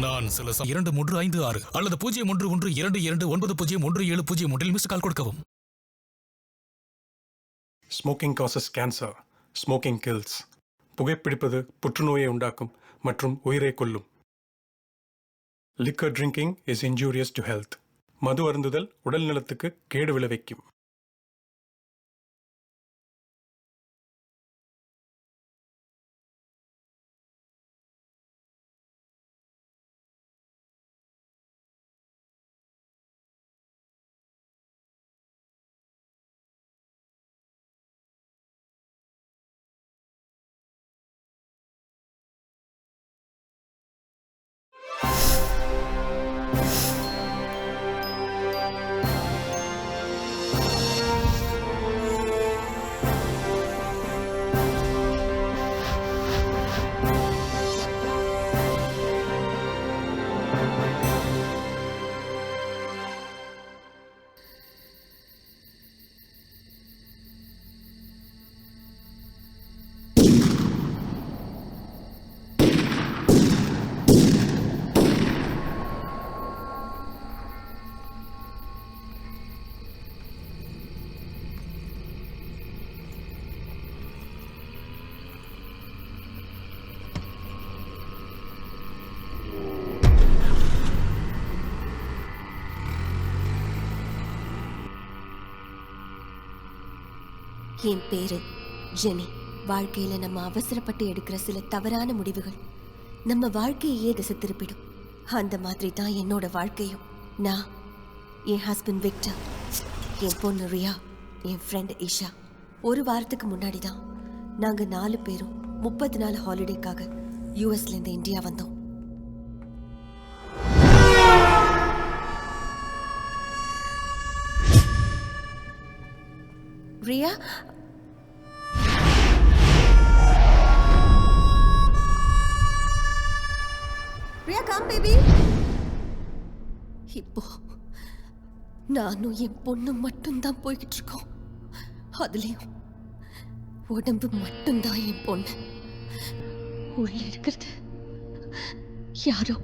நான் சில 2356 அல்லது 0112229017 மிஸ்டு கால் கொடுக்கவும். Smoking causes cancer. Smoking kills. புகைப்பிடிப்பது புற்றுநோயை உண்டாக்கும் மற்றும் உயிரை கொல்லும். Liquor drinking is injurious to health. மது அருந்துதல் உடல் நலத்துக்கு கேடு விளைவிக்கும். என் பேரு ஜெனி. வாழ்க்கையில நம்ம அவசரப்பட்டு எடுக்கிற சில தவறான முடிவுகள் நம்ம வாழ்க்கையே திசை திருப்பிடும். அந்த மாதிரி தான் என்னோட வாழ்க்கையும். நான், என் ஹஸ்பண்ட் விக்டர், என் பொண்ணு ரியா, என் ஃப்ரெண்ட் இஷா. ஒரு வாரத்துக்கு முன்னாடி தான் நாங்க 4 பேரும் 30 நாள் ஹாலிடேக்காக யூஎஸ்லேருந்து இந்தியா வந்தோம். Riya, Riya come baby. இப்போ நானும் என் பொண்ணு மட்டும்தான் போய்கிட்டு இருக்கோம். அதுலயும் உடம்பு மட்டும்தான் என் பொண்ணு. உள்ள இருக்கிறது யாரோ.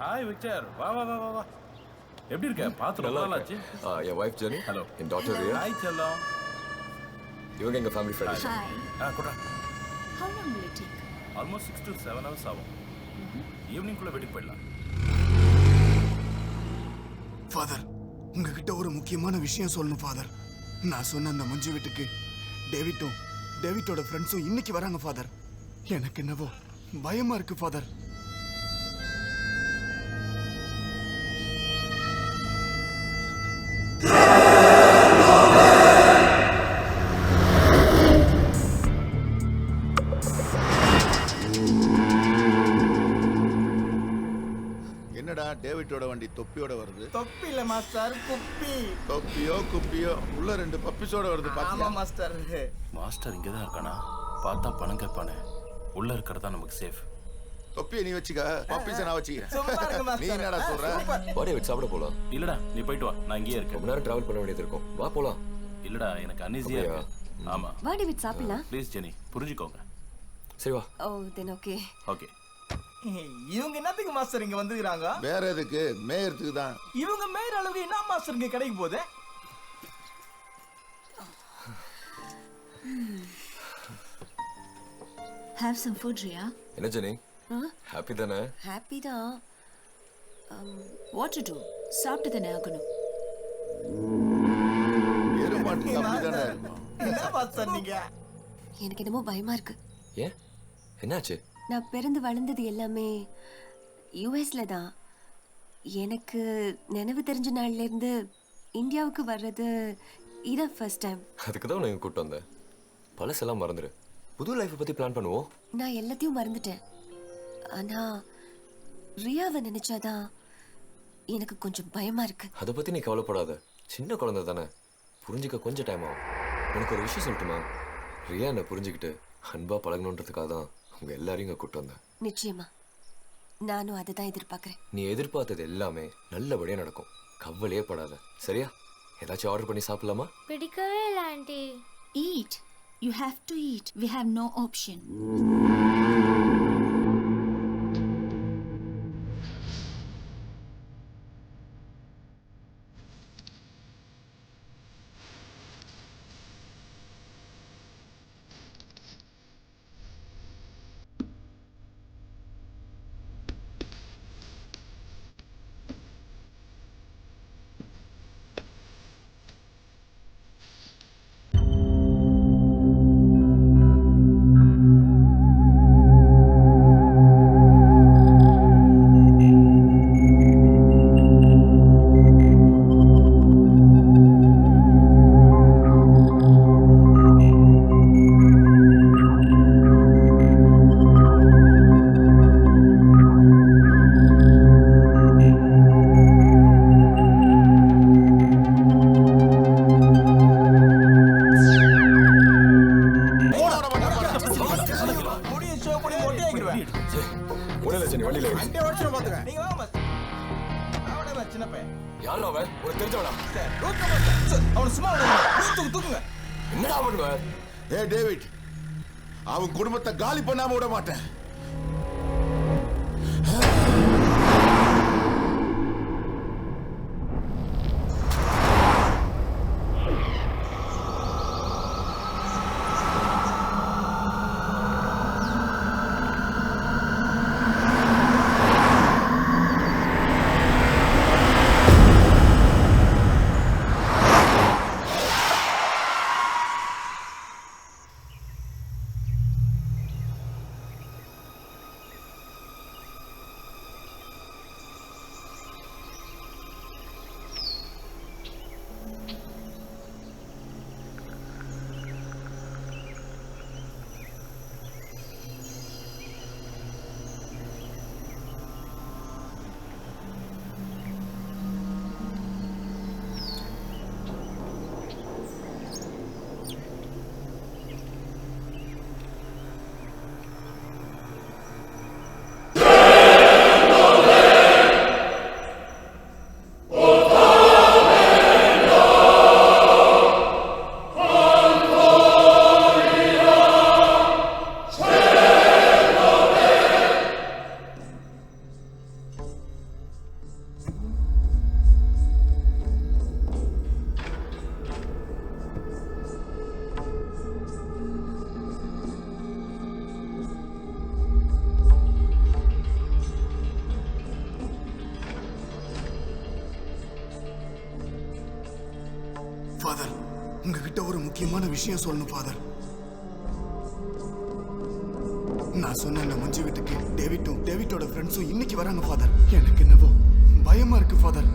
ஹாய் விக்டர், வா வா வா வா வா. எப்படி இருக்க? பார்த்து ரொம்ப நாள் ஆச்சு. என் வைஃப் ஜெனி. ஹலோ. என் டாட்டர் ரியா. ஹாய் செல்லம். இவங்க எங்க ஃபேமிலி ஃப்ரெண்ட்ஸ். குட்ரா. How long will it take? Almost 6 to 7 hours ஆகும். ஈவினிங் குள்ள வீட்டுக்கு போயிடலாம். ஃபாதர், உங்ககிட்ட ஒரு முக்கியமான விஷயம் சொல்லணும் ஃபாதர். நான் சொன்ன அந்த மஞ்சு வீட்டுக்கு டேவிட்டோட ஃப்ரெண்ட்ஸும் இன்னைக்கு வராங்க ஃபாதர். எனக்கு என்னவோ பயமா இருக்கு ஃபாதர். என்னடா டேவிட்டோட வண்டி தொப்பியோட வருது? தொப்பி இல்ல மாஸ்டர், குப்பி. குப்பியோ உள்ள 2 பப்பிஸோட வருது ஆமா பாத்தியா? மாஸ்டர். மாஸ்டர் இங்கே தான் இருக்கானா? பார்த்தா பணம் கேட்பானே. உள்ள இருக்கிறது தான் நமக்கு சேஃப். தொப்பியை நீ வச்சுக்க, பப்பிஸை நான் சும்மா இருங்க வச்சுக்கிறேன். நீ மாஸ்டர். என்னடா சொல்ற? பாடி வச்சு சாப்பிட போலாம். இல்லடா, நீ போயிட்டு வா. நான் இங்கேயே ரொம்ப இருக்கேன். நேரம் டிராவல் பண்ண வேண்டியது இருக்கும். வா போலாம். இல்லடா, எனக்கு அன்ஈஸியா அப்படியா? இருக்கு. ஆமா. வா டேவிட் சாப்பிடலாம். ப்ளீஸ் ஜெனி, புரிஞ்சுக்கோங்க. சரி வா. ஓ தென் ஓகே. ஓகே. இவங்க என்னத்துக்கு மாஸ்டர் இங்க வந்துக்கிறாங்க? வேற எதுக்கு? மேயறதுக்கு தான். இவங்க மேற அளவுக்கு என்ன மாஸ்டர் இங்க கடைக்கு போகுது? Have some food, Ria. என்ன ஜெனி? ஹாப்பி தானே? ஹாப்பி தான். What to do? சாப்பிட்டு தானே ஆகணும். எருமாட்டுக்கு அப்படிதானே இருக்கும். என்ன மாஸ்டர் நீங்க? எனக்கு என்னமோ பயமா இருக்கு. ஏன்? என்னாச்சு? நான் பிறந்து வளர்ந்தது எல்லாமே யூஎஸ்ல தான். எனக்கு நினைவு தெரிஞ்ச நாள்ல இருந்து இந்தியாவுக்கு வர்றது இதான் ஃபர்ஸ்ட் டைம். அதுக்கு தான் உன்னை கூப்பிட்டு வந்தேன். பழசெல்லாம் மறந்துடு. புது லைஃப்பை பத்தி பிளான் பண்ணுவோம். நான் எல்லாத்தையும் மறந்துட்டேன். ஆனா ரியாவை நினைச்சாதான் எனக்கு கொஞ்சம் பயமா இருக்கு. அதை பத்தி நீ கவலைப்படாத. சின்ன குழந்தை தானே, புரிஞ்சுக்க கொஞ்சம் டைம் ஆகும். உனக்கு ஒரு விஷயம் சொல்லட்டுமா? ரியா என்னை புரிஞ்சுக்கிட்டு அன்பா பழகணுன்றதுக்காக தான் உங்க எல்லாரையும் இங்க கூப்பிட்டு வந்தேன். நிச்சயமா நானும் அதை தான் எதிர்பார்க்கிறேன். நீ எதிர்பார்த்தது எல்லாமே நல்லபடியா நடக்கும். கவலையே படாத, சரியா? ஏதாச்சும் ஆர்டர் பண்ணி சாப்பிடலாமா? பிடிக்கவே இல்லை aunty. Eat. You have to eat. We have no option. உடல சரி வண்டியில ஏறு. வண்டி ஓடிச்சு பாத்துக்க. நீங்க வாங்க மாஸ்டர். அவனே சின்ன பையன். யாரா அவன்? உனக்கு தெரிஞ்சவனா? தூக்கு மாஸ்டர். அவன சும்மா விடுங்க. தூக்குங்க. என்னடா பண்ணுவ? ஏய் டேவிட், அவன் குடும்பத்தை காலி பண்ணாம விட மாட்டேன். ஃபாதர் உங்ககிட்ட ஒரு முக்கியமான விஷயம் சொல்லணும் ஃபாதர். நான் சொன்ன அந்த மஞ்சு வீட்டுக்கு டேவிட்டோட ஃப்ரெண்ட்ஸும் இன்னைக்கு வராங்க ஃபாதர். எனக்கு என்னவோ பயமா இருக்கு ஃபாதர்.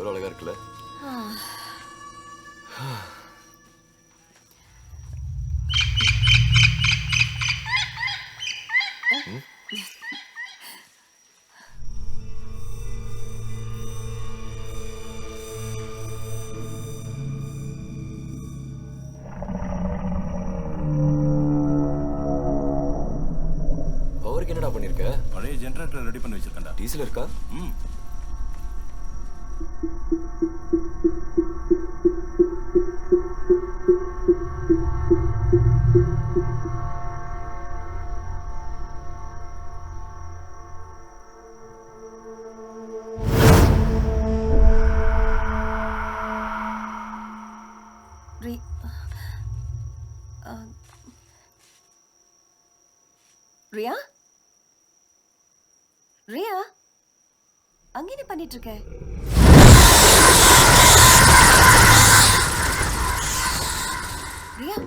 எவ்வளோ அழகா இருக்குல்ல? பவருக்கு என்னடா பண்ணிருக்க? பழைய ஜெனரேட்டர் ரெடி பண்ணி வச்சிருக்கேன்டா. டீசல் இருக்கா? ம். ரியா ரியா அங்க என்ன பண்ணிட்டு இருக்க? ரியா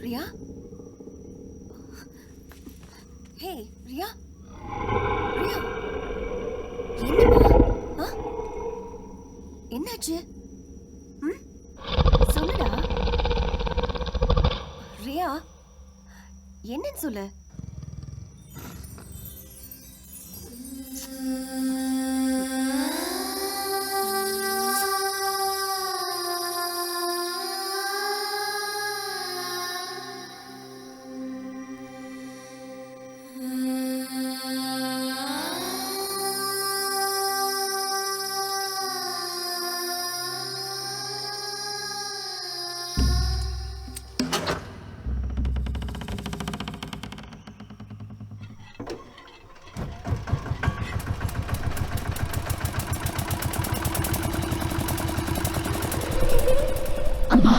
ரியா ஹே ரியா ரியா என்னம்மா? என்னாச்சு? சொல்லுடா ரியா, என்னன்னு சொல்லு. அம்மா,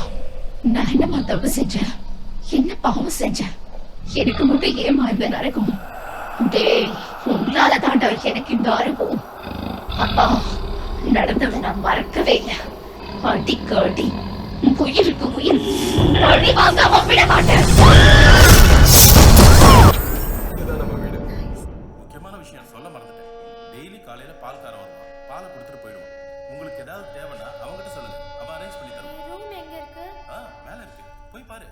நான் என்னம்மா தப்பு செஞ்சேன்? என்ன பாவம் செஞ்சேன்? எனக்கு மட்டும் ஏமா இந்த நடக்கும்? டேய், உங்களால தாண்டா எனக்கு இந்த அனுபவம். அப்பா, நடந்ததை நான் மறக்கவே இல்லை. அடிக்கு அடி, உயிருக்கு உயிர், அடி வாங்காம விட மாட்டேன். முக்கியமான விஷயம் சொல்ல மறந்துட்டேன். டெய்லி காலையில பால்கார வருவான். பாலை கொடுத்துட்டு போயிடுவான். உங்களுக்கு ஏதாவது தேவைன்னா அவங்ககிட்ட சொல்லுங்க. அவன் அரேஞ்ச் பண்ணி தருவான். ரூம் எங்க இருக்கு? மேல இருக்கு. போய் பாரு.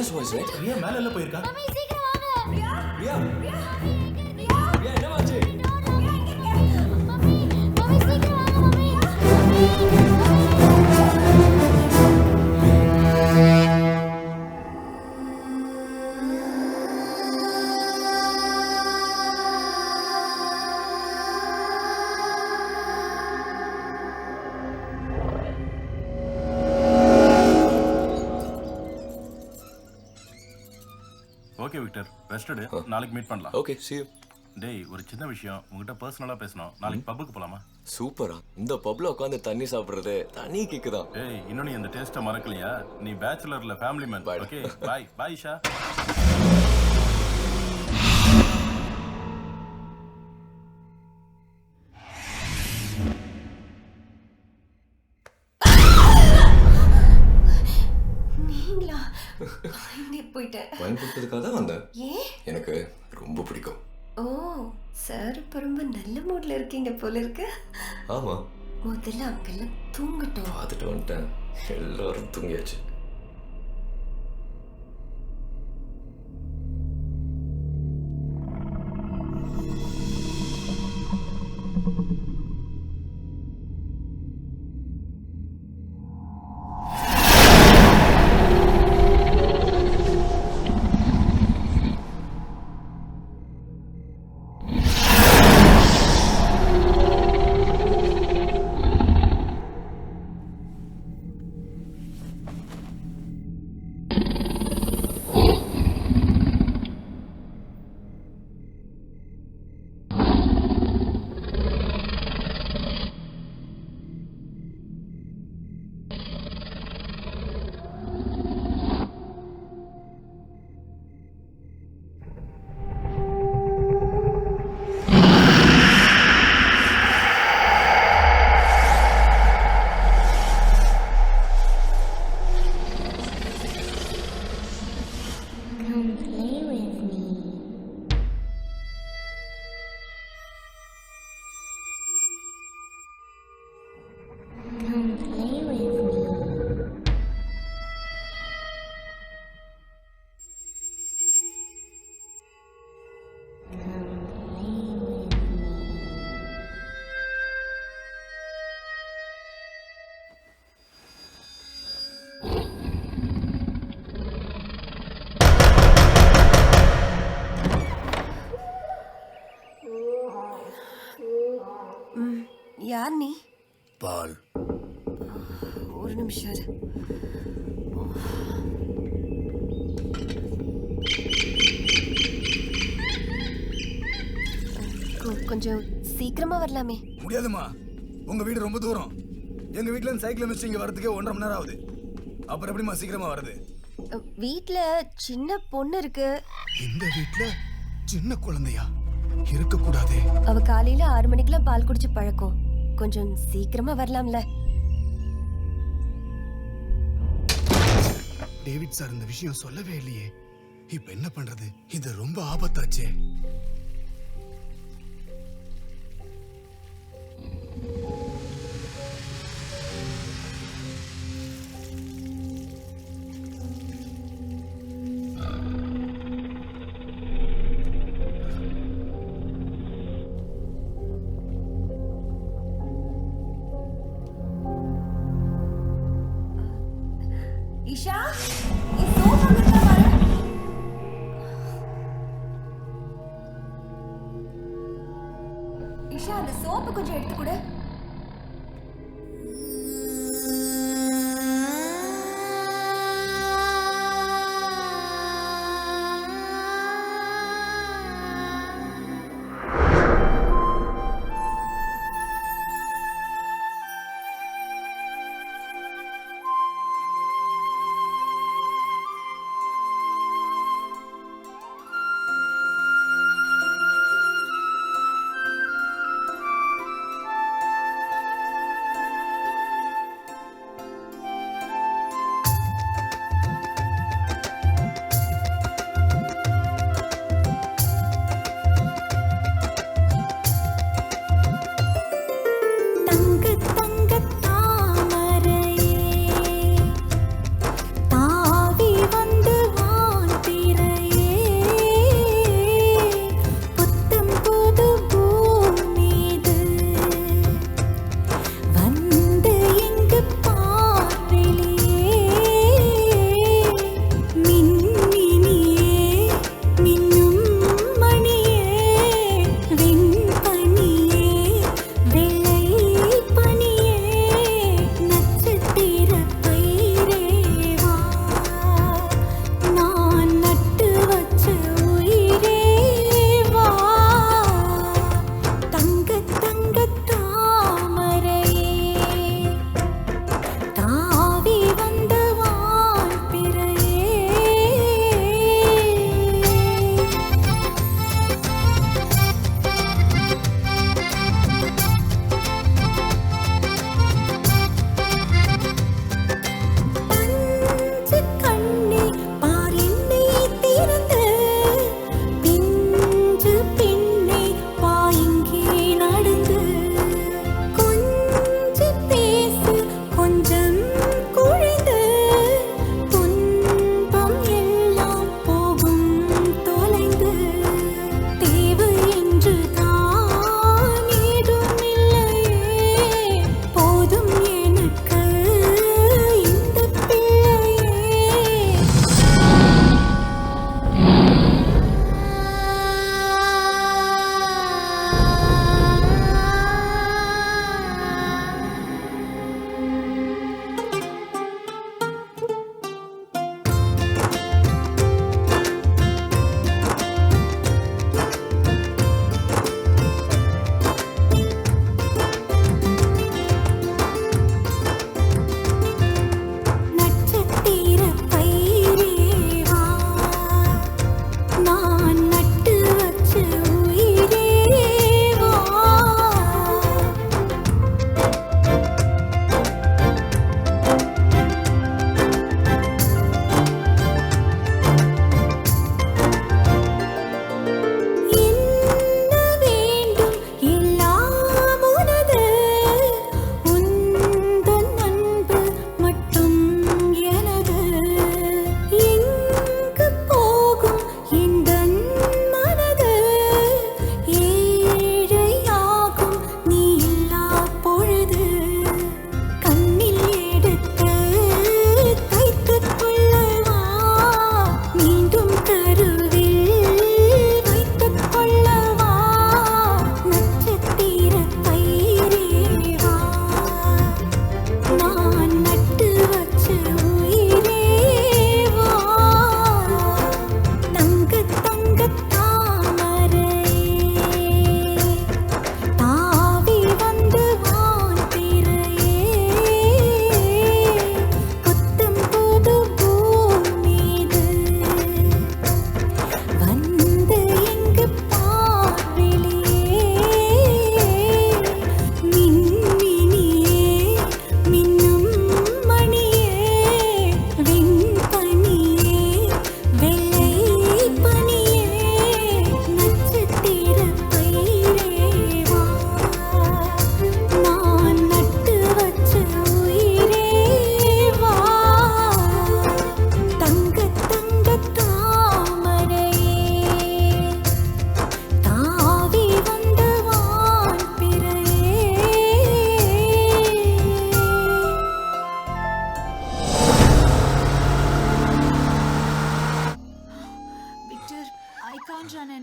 Riyaz voice right? ரியா மேல எல்லாம் போயிருக்கா? ரியா ரியா என்னமாச்சு? Okay Victor, rested. நாளைக்கு மீட் பண்ணலாம். Okay see you. டேய், ஒரு சின்ன விஷயம் உங்ககிட்ட பர்சனலா பேசணும். நாளைக்கு பப்புக்கு போலாமா? சூப்பரா. இந்த பப்ல உட்காந்து தண்ணி சாப்பிடுறது தனி கிக்கு தான். டேய், இன்னும் நீ இந்த டேஸ்ட்டை மறக்கலையா? நீ பேச்சுலர்ல family man. Okay bye bye ஷா. நீங்களா? எங்க போயிட்டேன்? வாங்கி கொடுத்ததுக்காக தான் வந்தேன். ஏன்? எனக்கு ரொம்ப பிடிக்கும். ஓ, சார் இப்ப ரொம்ப நல்ல மூட்ல இருக்கீங்க போல இருக்கு. ஆமா, முதல்ல அங்கெல்லாம் தூங்கட்டும். பார்த்துட்டு வந்துட்டேன். எல்லாரும் தூங்கியாச்சு. யார் நீ? பால். ஒரு நிமிஷம் இரு. கொஞ்சம் சீக்கிரமா வரலாமே. முடியாதுமா, உங்க வீடு ரொம்ப தூரம். எங்க வீட்ல இருந்து சைக்கிள் மிஸ் இங்க வரதுக்கே 1.5 மணி நேரம் ஆகுது. அப்புறம் எப்படிமா சீக்கிரமா வருது? வீட்ல சின்ன பொண்ணு இருக்கு. இந்த வீட்ல சின்ன குழந்தையா இருக்க கூடாதே. அவ காலையில 6 மணிக்கெல்லாம் பால் குடிச்சு பழக்கம். கொஞ்சம் சீக்கிரமா வரலாம்ல. டேவிட் சார் இந்த விஷயம் சொல்லவே இல்லையே. இப்ப என்ன பண்றது? இது ரொம்ப ஆபத்தாச்சே. இஷா, நீ சோப் அங்க பாரு. இஷா, அந்த சோப்பு கொஞ்சம் எடுத்து கொடு.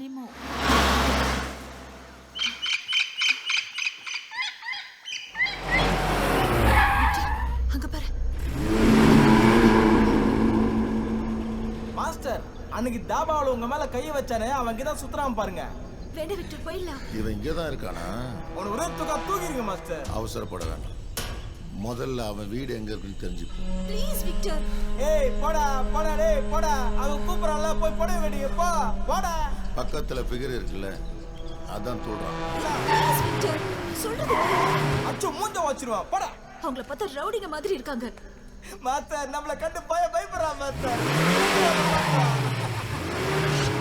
limo. அங்க பாரு. மாஸ்டர், அன்னைக்கு தாபாவில் உங்க மேல கையை வச்சானே அவன் இங்கதான் சுத்துறான் பாருங்க. வேண்டாம் விக்டர், போயிடலாம். இவன் இங்கதான் இருக்கானா? அவனை ஒரே தூக்கிடுங்க மாஸ்டர். அவசரப்பட வேண்டாம். முதல்ல அவன் வீடு எங்க இருக்குன்னு தெரிஞ்சுப்போம். Please Victor. ஏய் போடா போடா டேய் போடா. அவன் கூப்பிடறான்ல, போய் போட வேண்டிய போ போடா. பக்கத்துல ஃபிகர் இருக்குல்ல, அதான் சொல்றான். ப்ளீஸ் விக்டர், சொல்றது அச்சோ மூஞ்ச வச்சிருவான் போடா. அவங்கள பார்த்தா ரவுடிங்க மாதிரி இருக்காங்க. மாஸ்டர் நம்மள கண்டு பயப்படுறான் மாஸ்டர்.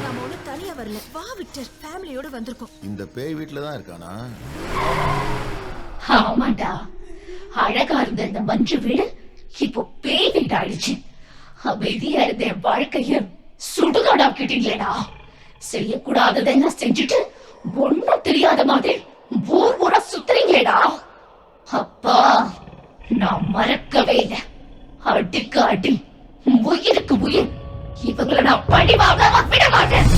நாம ஒண்ணு தனியா வரல. வா விக்டர், ஃபேமிலியோட வந்திருக்கோம். இந்த பேய் வீட்டுல தான் இருக்கானா? ஆமாண்டா, அழகா இருந்த இந்த மஞ்சு வீடு இப்போ பேய் வீடாயிடுச்சு. அமைதியா இருந்த என் வாழ்க்கைய சுடுகாடாக்கிட்டீங்களேடா. செய்யக்கூடாததெல்லாம் செஞ்சுட்டு ஒண்ணும் தெரியாத மாதிரி ஊர் ஊரா சுத்துறீங்களேடா. அப்பா, நான் மறக்கவே இல்லை. அடிக்கு அடி, உயிருக்கு உயிர். இவங்களை நான் பழி வாங்காம விட மாட்டேன்.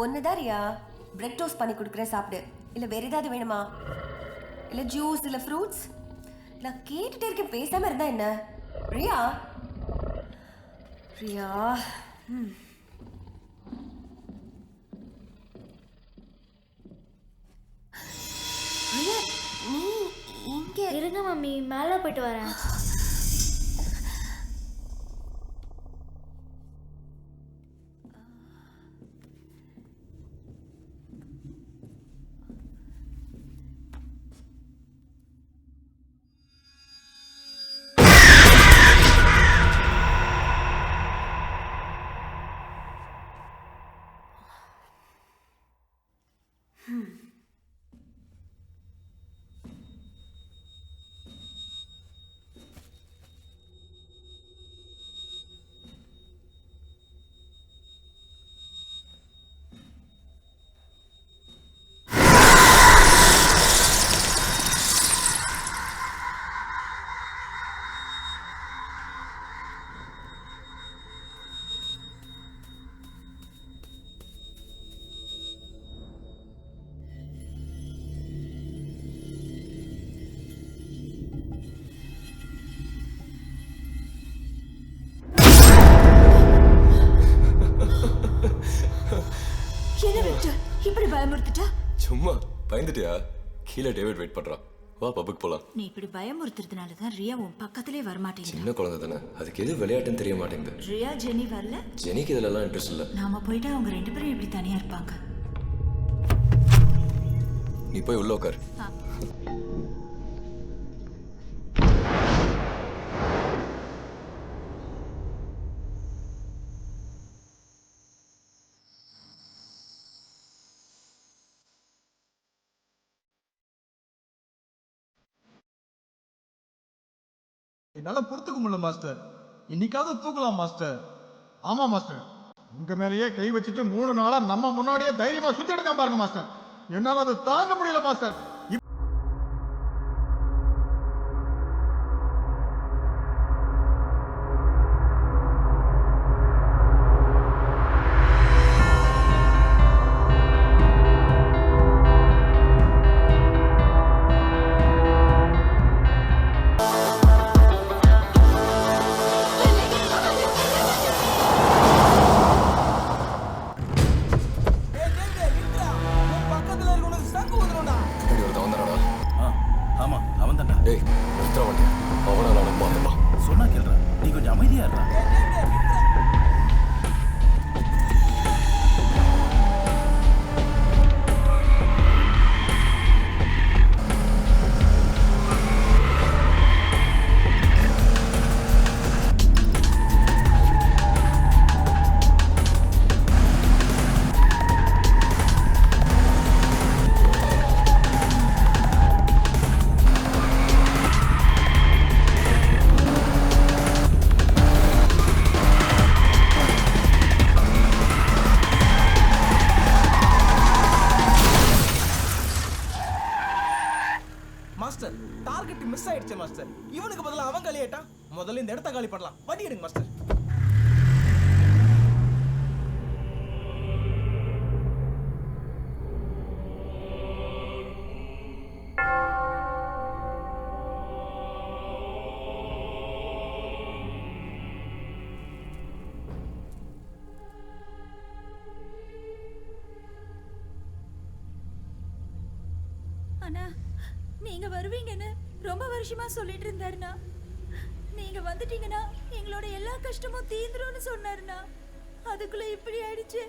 ஒன்னுதான் ரியா, பிரெட் டோஸ்ட் பண்ணி கொடுக்குறேன், சாப்பிடு. இல்ல வேற ஏதாவது வேணுமா? இல்ல ஜூஸ், இல்ல ஃப்ரூட்ஸ்? நான் கேட்டுட்டே இருக்கேன், பேசாம இருந்தா என்ன? ரியா, ரியா. ரியா, நீ இங்க இருங்க மம்மி, மேலே போயிட்டு வரேன். என்ன விக்டர், இப்படி பயமுறுத்திட்டா? சும்மா பயந்துட்டியா? கீழே டேவிட் வெயிட் பண்றான். வா பப்புக்கு போலாம். நீ இப்படி பயமுறுத்துறதுனால தான் ரியா உன் பக்கத்திலே வரமாட்டேங்குது. சின்ன குழந்தை தானே, அதுக்கு எது விளையாட்டுன்னு தெரிய மாட்டேங்குது. ரியா ஜெனி வரல. ஜெனிக்கு இதுலலாம் இன்ட்ரெஸ்ட் இல்லை. நாம போயிட்டா அவங்க 2 பேரும் எப்படி தனியா இருப்பாங்க? நீ போய் உள்ள உட்கார். என்னால பொறுத்துக்க முடியல மாஸ்டர். இன்னைக்காவது தூக்கலாம் மாஸ்டர். ஆமா மாஸ்டர், உங்க மேலேயே கை வச்சுட்டு 3 நாளா நம்ம முன்னாடியே தைரியமா சுத்தி எடுக்காம பாருங்க மாஸ்டர். என்னால அதை தாங்க முடியல மாஸ்டர். மாஸ்டர், டார்கெட் மிஸ் ஆயிடுச்சு மாஸ்டர். இவனுக்கு பதிலா அவன் காலியாட்டான். முதல்ல இந்த இடத்த காலி பண்ணலாம். வண்டி எடுங்க மாஸ்டர். அண்ணா, நீங்க வருவீங்கன்னு ரொம்ப வருஷமா சொல்லிட்டு இருந்தாருண்ணா. நீங்க வந்துட்டீங்கன்னா எங்களோட எல்லா கஷ்டமும் தீந்துரும்னு சொன்னாருண்ணா. அதுக்குள்ள இப்படி ஆயிடுச்சு.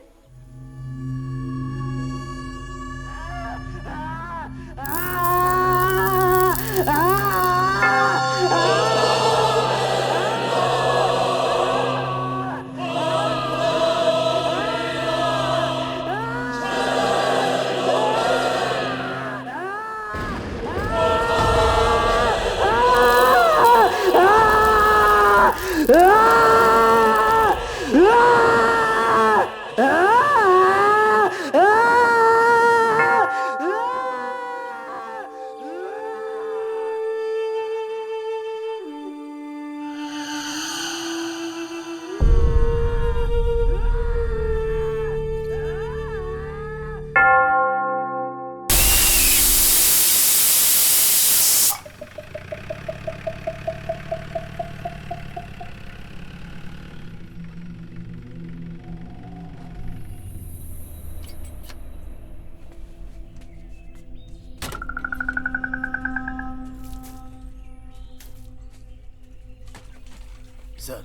சார்,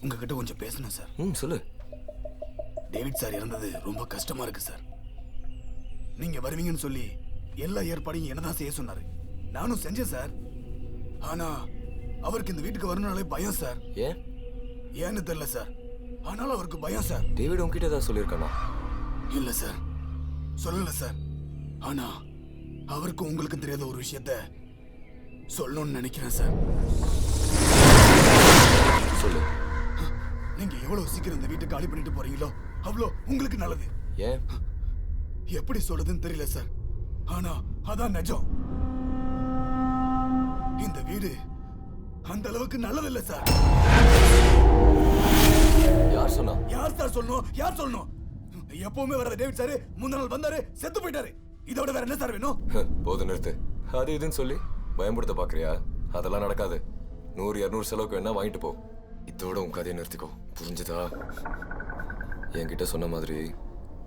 உங்ககிட்ட கொஞ்சம் பேசணும் சார். சொல்லு. டேவிட் சார் இறந்தது ரொம்ப கஷ்டமா இருக்கு சார். நீங்க வருவீங்கன்னு சொல்லி எல்லா ஏற்பாடையும் என்னதான் செய்ய சொன்னாரு. நானும் செஞ்சேன் சார். ஆனா அவருக்கு இந்த வீட்டுக்கு வரணும்னாலே பயம் சார். ஏன்னு தெரியல சார். ஆனாலும் அவருக்கு பயம் சார். டேவிட் உங்ககிட்ட ஏதாவது சொல்லியிருக்கானா? இல்ல சார், சொல்லல சார். ஆனா அவருக்கு உங்களுக்கு தெரியாத ஒரு விஷயத்த சொல்லணும்னு நினைக்கிறேன் சார். சொல்லு. நீங்க எவ்வளவு சீக்கிரம் இந்த வீட்டை காலி பண்ணிட்டு போறீங்களோ அவ்வளோ உங்களுக்கு நல்லது. ஏன்? எப்படி சொல்றதுன்னு தெரியல சார். ஆனா அதான் நிஜம். இந்த வீடு அந்த அளவுக்கு நல்லது இல்ல சார். யார் சொன்னா? யார் சார் சொல்லணும்? யார் சொல்லணும்? எப்பவுமே வர டேவிட் சார் முந்தின நாள் வந்தாரு, செத்து போயிட்டாரு. இதோட வேற என்ன சார் வேணும்? போது நிறுத்து. அது இதுன்னு சொல்லி பயன்படுத்த பாக்குறியா? அதெல்லாம் நடக்காது. 100-200 செலவுக்கு வேணா வாங்கிட்டு போ. இதோட உன் கதையை நிறுத்திக்கோ, புரிஞ்சுதா? என்கிட்ட சொன்ன மாதிரி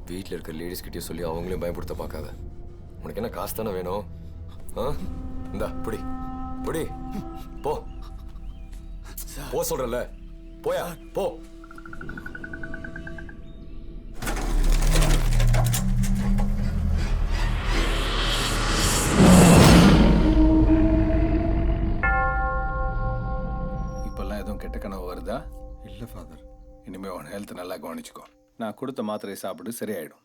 வீட்டில் இருக்க லேடிஸ் கிட்டே சொல்லி அவங்களையும் பயன்படுத்த பார்க்காத. உனக்கு என்ன காசு தானே வேணும்? இந்தா புடி புடி போ போ சொல்றல போயா போ. இப்பெல்லாம் எதுவும் கெட்ட கனவு வருதா? இல்லை ஃபாதர். இனிமே உன் ஹெல்த் நல்லா கவனிச்சுக்கோ. நான் கொடுத்த மாத்திரையை சாப்பிட்டு சரியாயிடும்.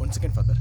One second, Father.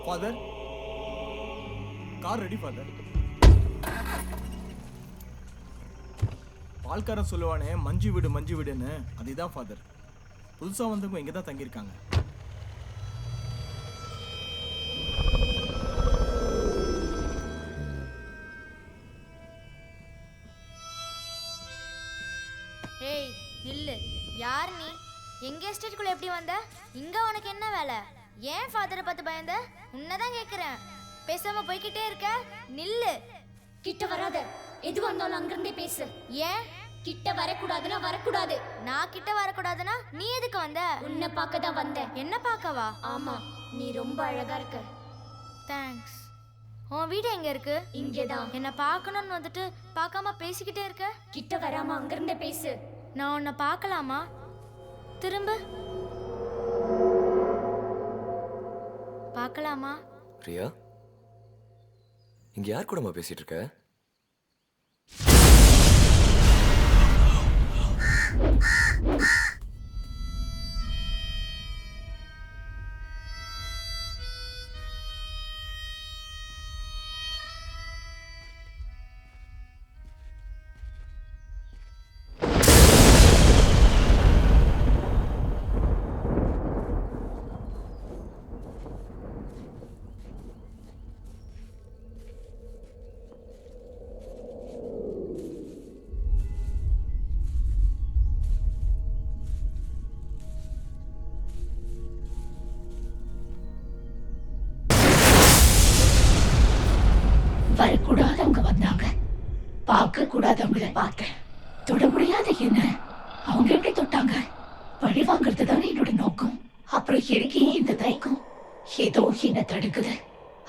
Father, car ready, Father. பால்காரன் சொல்லுவானே மஞ்சு வீடுன்னு அதுதான் ஃபாதர். புதுசா வந்தவங்க இங்க தான் தங்கியிருக்காங்க. ஏய் நில்லு. யார் நீ? எங்க எஸ்டேட்டுக்குள்ள எப்படி வந்த? இங்க உனக்கு என்ன வேலை? ஏன் ஃபாதரை பார்த்து பயந்த? உன்னதான் கேக்குறேன். பேசாம போய்கிட்டே இருக்க. நில்லு. கிட்ட வராத. எது வந்தாலும் அங்கிருந்தே பேசு. ஏன் கிட்ட வரக்கூடாதுன்னா வரக்கூடாது. நான் கிட்ட வரக்கூடாதுன்னா நீ எதுக்கு வந்த? உன்னை பார்க்க தான் வந்தேன். என்ன பார்க்கவா? ஆமா, நீ ரொம்ப அழகா இருக்க. தேங்க்ஸ். உன் வீடு எங்க இருக்கு? இங்கேதான். என்ன பார்க்கணும்னு வந்துட்டு பார்க்காம பேசிக்கிட்டே இருக்க. கிட்ட வராம அங்கிருந்தே பேசு. நான் உன்னை பார்க்கலாமா? திரும்ப பார்க்கலாமா? ரியா, இங்க யார் கூடமா பேசிட்டு இருக்க? வரக்கூடாதவங்க வந்தாங்க, பார்க்க கூடாதவங்கள பார்த்தேன். தொட முடியாத என்ன அவங்க எப்படி தொட்டாங்க? பழி வாங்குறது தானே என்னோட நோக்கம். அப்புறம் எனக்கு இந்த தயக்கம் ஏதோ என்ன தடுக்குது.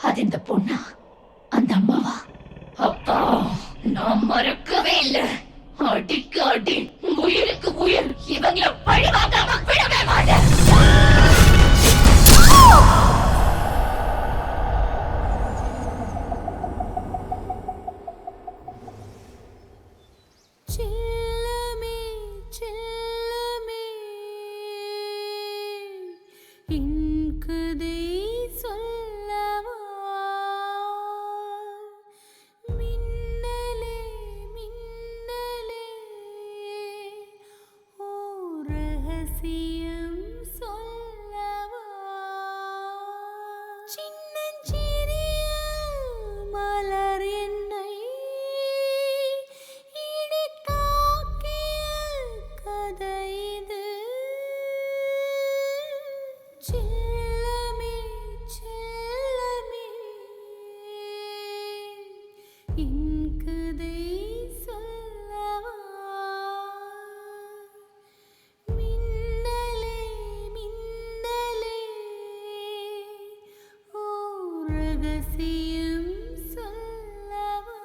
அது இந்த பொண்ணா, அந்த அம்மாவா? அப்பா, நான் மறக்கவே இல்லை. அடிக்கு அடி, உயிருக்கு உயிர், இவங்களை பழி வாங்காம விடவே மாட்டேன். இன்குதை சொல்லவா மின்னலே மின்னலே ஓ ரகசியம் சொல்லவா சின்னஞ்சிறிய மலர் என்னை இடித்தாக்கிய கதை இது செல்லமே செல்லமே இன்குதை சொல்லவா மின்னலே மின்னலே ஓ ரகசியம் சொல்லவா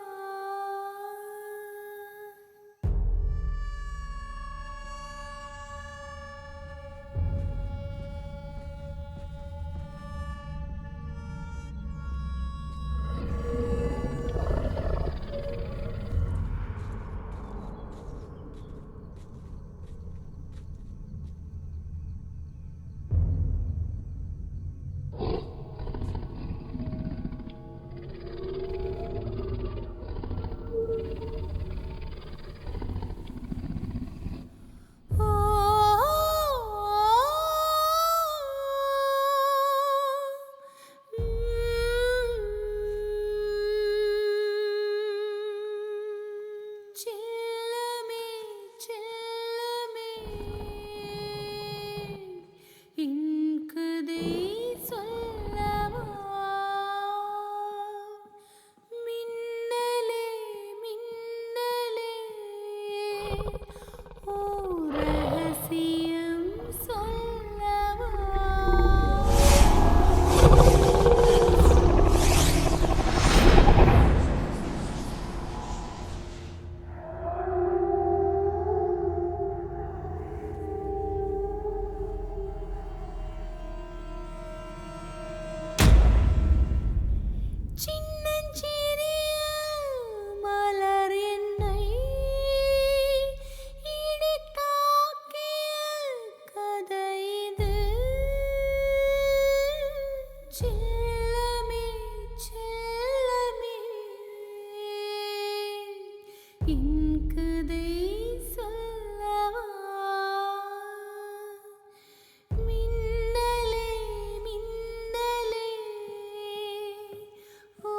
செல்லமே செல்லமே இன்குதை சொல்லவா மின்னலே மின்னலே ஓ ரகசியம் சொல்லவா சின்னஞ்சிறிய மலர் என்னை இடித்தாக்கிய கதை இது செல்லமே செல்லமே இன்குதை சொல்லவா மின்னலே மின்னலே ஓ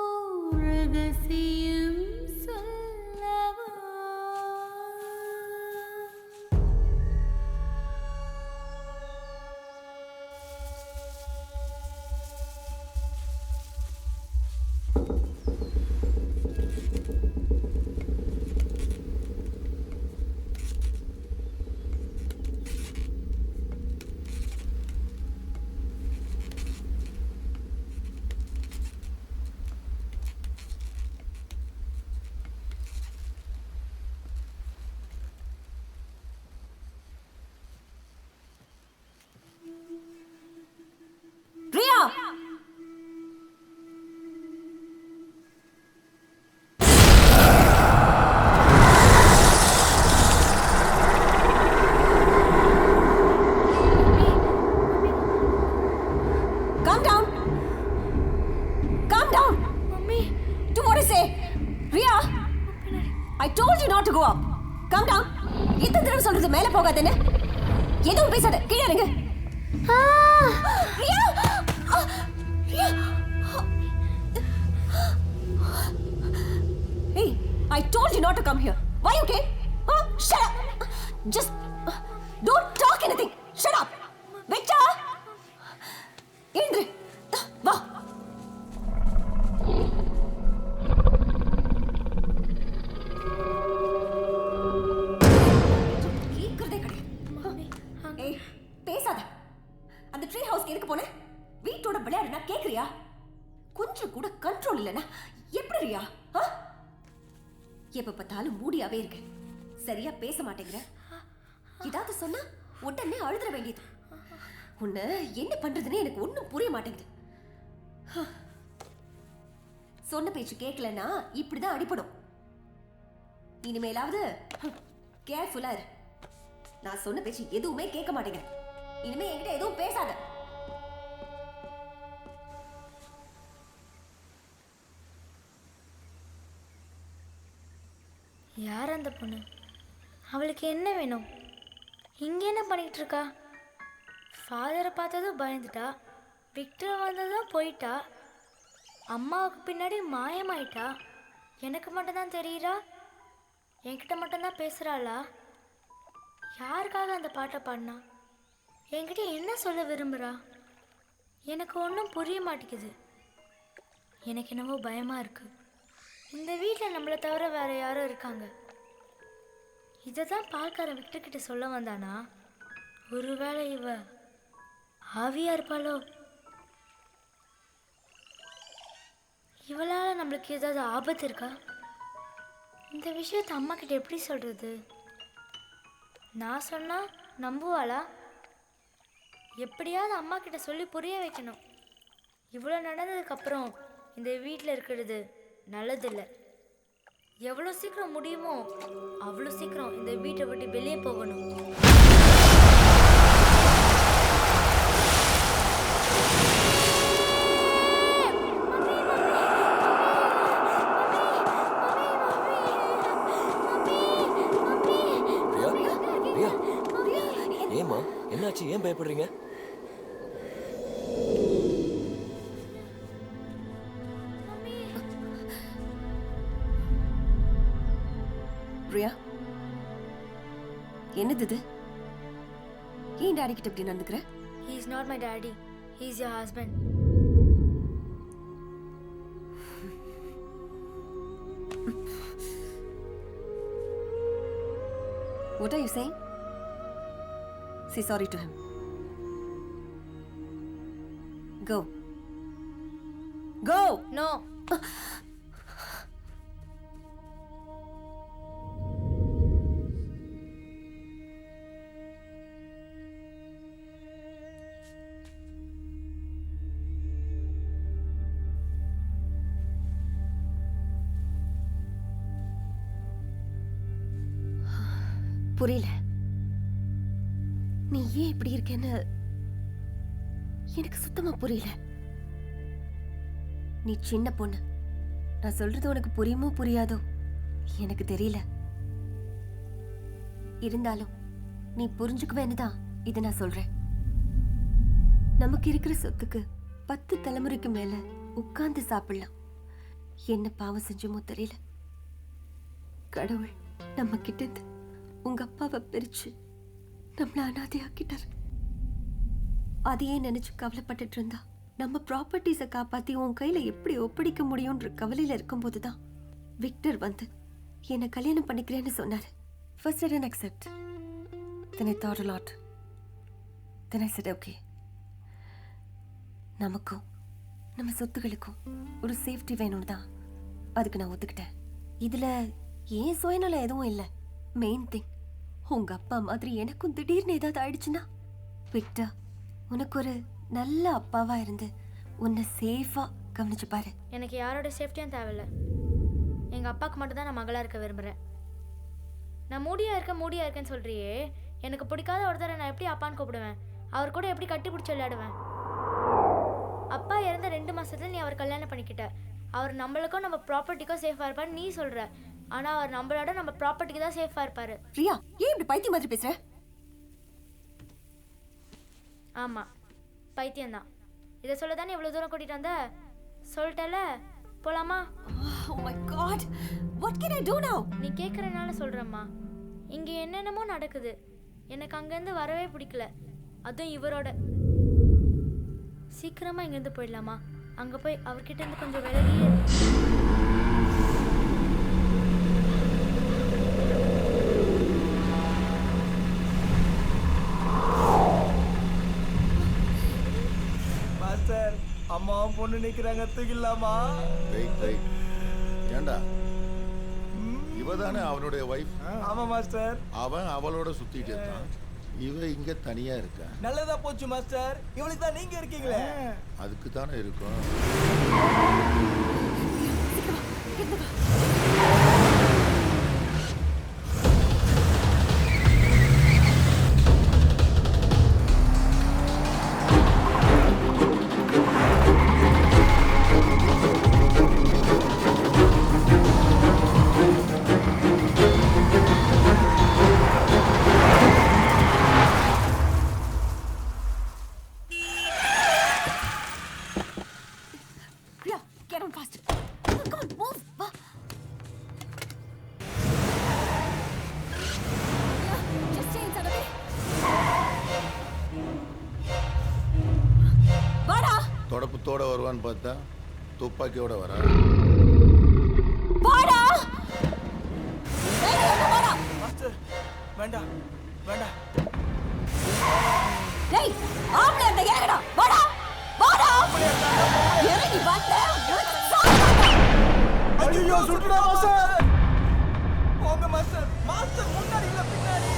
ரகசியம் சொல்லவா Riya Calm down. Calm down. Mummy. Do what I say. Ria. I told you not to go up. Calm down. எத்தனை தடவை சொல்றது மேல போகாதேன்னு எதுவும் பேசாத கீழே இறங்கு Riya Riya Hey, I told you not to come here. Why you came? Huh? Shut up. Just don't talk anything. Shut up. Victor. எழுந்திரு வா கேட்கறதே கிடையாது ஏய் பேசாத அந்த ட்ரீ ஹவுஸ்க்கு எதுக்கு போன வீட்டோட விளையாடுனா கேக்குறியா கொஞ்சம் கூட கண்ட்ரோல் இல்லைன்னா எப்படி ரியா எப்ப பார்த்தாலும் மூடியாவே இருக்கு சரியா பேச மாட்டேங்கிற ஏதாவது சொன்னா உடனே அழுதுற வேண்டியது உன்னை என்ன பண்றதுன்னு எனக்கு ஒன்றும் புரிய மாட்டேங்குது சொன்ன பேச்சு கேட்கலன்னா இப்படிதான் அடிப்படும் இனிமேலாவது கேர்ஃபுல்லா இரு நான் சொன்ன பேச்சு எதுவுமே கேட்க மாட்டேங்கிறேன் இனிமே என்கிட்ட எதுவும் பேசாத யார் அந்த பொண்ணு? அவளுக்கு என்ன வேணும்? இங்கே என்ன பண்ணிகிட்டு இருக்கா? ஃபாதரை பார்த்ததும் பயந்துட்டா, விக்டர் வந்ததும் போயிட்டா, அம்மாவுக்கு பின்னாடி மாயமாயிட்டா. எனக்கு மட்டும்தான் தெரியுறா? என்கிட்ட மட்டும்தான் பேசுகிறாளா? யாருக்காக அந்த பாட்டை பாடினா? என்கிட்ட என்ன சொல்ல விரும்புகிறா? எனக்கு ஒன்றும் புரிய மாட்டேங்குது. எனக்கு என்னவோ பயமாக இருக்குது. இந்த வீட்டில் நம்மளை தவிர வேறு யாரும் இருக்காங்க. இதை தான் பால்காரன் விக்டர்கிட்ட சொல்ல வந்தானா? ஒருவேளை இவ ஆவியா இருப்பாளோ? இவளால் நம்மளுக்கு ஏதாவது ஆபத்து இருக்கா? இந்த விஷயத்தை அம்மா கிட்ட எப்படி சொல்கிறது? நான் சொன்னால் நம்புவாளா? எப்படியாவது அம்மா கிட்ட சொல்லி புரிய வைக்கணும். இவ்வளோ நடந்ததுக்கப்புறம் இந்த வீட்டில் இருக்கிறது நல்லதில்லை. எவ்வளோ சீக்கிரம் முடியுமோ அவ்வளோ சீக்கிரம் இந்த வீட்டை விட்டு வெளியே போகணும். ஏம்மா என்னாச்சு? ஏன் பயப்படுறீங்க? பிரியா, என்னது இது? ஏன் டாடி கிட்ட இப்படி நடந்துக்கிற? He is not my daddy. He is your husband. What are you saying? Say sorry to him. Go. Go! No. புரியல. நீ ஏன் இப்படி இருக்கேன்னு எனக்கு சுத்தமா புரியல. நீ சின்ன பொண்ணு. நான் சொல்றது உனக்கு புரியுமோ புரியாதோ எனக்கு தெரியல. இருந்தாலும் நீ புரிஞ்சுக்குவேன்னு தான் இதை நான் சொல்றேன். நமக்கு இருக்கிற சொத்துக்கு 10 தலைமுறைக்கு மேல உட்கார்ந்து சாப்பிடலாம். என்ன பாவம் செஞ்சோமோ தெரியல. கடவுள் நம்ம கிட்ட இருந்து உங்க அப்பாவை பிரிச்சு நம்மள அனாதையாக்கிட்டார். அதையே நினைச்சு கவலைப்பட்டுட்டு இருந்தா நம்ம ப்ராப்பர்ட்டிஸை காப்பாத்தி உன் கையில எப்படி ஒப்படைக்க முடியும்ன்ற கவலையில இருக்கும்போதுதான் விக்டர் வந்து என்னை கல்யாணம் பண்ணிக்கிறேன்னு சொன்னாரு. First I didn't accept. Then I thought a lot. Then I said okay. நமக்கும் நம்ம சொத்துகளுக்கும் ஒரு சேஃப்டி வேணும்னு தான் அதுக்கு நான் ஒத்துக்கிட்டேன். இதுல ஏன் சுயநலம் எதுவும் இல்லை. மெயின் திங், உங்க அப்பா மாதிரி எனக்கும் திடீர்னு ஏதாவது ஆயிடுச்சுன்னா விக்டர் உனக்கு ஒரு நல்ல அப்பாவா இருந்து உன்னை சேஃபா கவனிச்சு பாரு. எனக்கு யாரோட சேஃப்டியும் தேவையில்லை. எங்கள் அப்பாவுக்கு மட்டும் தான் நான் மகளாக இருக்க விரும்புகிறேன். நான் மூடியாக இருக்கேன்னு சொல்கிறியே, எனக்கு பிடிக்காத ஒருத்தரை நான் எப்படி அப்பான்னு கூப்பிடுவேன்? அவர் கூட எப்படி கட்டி பிடிச்சி விளையாடுவேன்? அப்பா இறந்த 2 மாசத்துல நீ அவர் கல்யாணம் பண்ணிக்கிட்ட. அவர் நம்மளுக்கும் நம்ம ப்ராப்பர்ட்டிக்கும் சேஃபாக இருப்பார் நீ சொல்கிற. ஆனால் அவர் நம்மளோட நம்ம ப்ராப்பர்ட்டிக்கு தான் சேஃபாக இருப்பார். பிரியா, ஏன் இப்படி பைத்தியம் மாதிரி பேசுற? ஆமாம், பைத்தியம்தான். இதை சொல்ல தானே இவ்வளோ தூரம் கூட்டிகிட்டு வந்த? சொல்லிட்டல, போலாமா? Oh my God, what can I do now? நீ கேட்குறனால சொல்கிறேம்மா. இங்கே என்னென்னமோ நடக்குது. எனக்கு அங்கேருந்து வரவே பிடிக்கல. அதுவும் இவரோட. சீக்கிரமாக இங்கேருந்து போயிடலாமா? அங்கே போய் அவர்கிட்ட இருந்து கொஞ்சம் விலகியே. மாஸ்டர், அம்மாவும் பொண்ணு நிக்கிறாங்க, தூக்கிடலாமா? ஏண்டா, இவதானே அவனுடைய வைஃப்? ஆமா மாஸ்டர். அவன் அவளோட சுத்திட்டு இருக்கான், இவ இங்க தனியா இருக்கா. நல்லதா போச்சு மாஸ்டர். இவளுக்கு தான் நீங்க இருக்கீங்களே. அதுக்கு தானே இருக்கும். புத்தோட வருவான்னு பார்த்தா துப்பாக்கியோட வரா. வாடா மாஸ்டர் வேண்டாம் வேண்டாம். டேய் ஆம்பளை அந்த ஏறடா. வாடா வாடா இறங்கி வாடா. ஐயோ சுட்டுடா மாஸ்டர். போங்க மாஸ்டர். மாஸ்டர் முன்னாடி இல்ல பின்னாடி.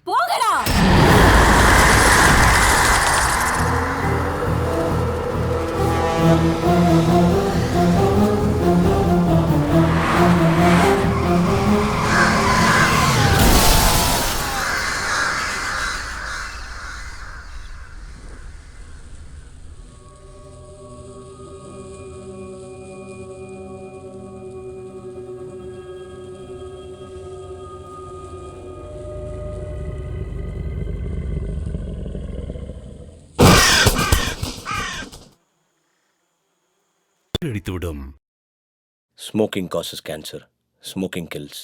போங்கடா. அடித்துவிடும். Smoking causes cancer, smoking kills.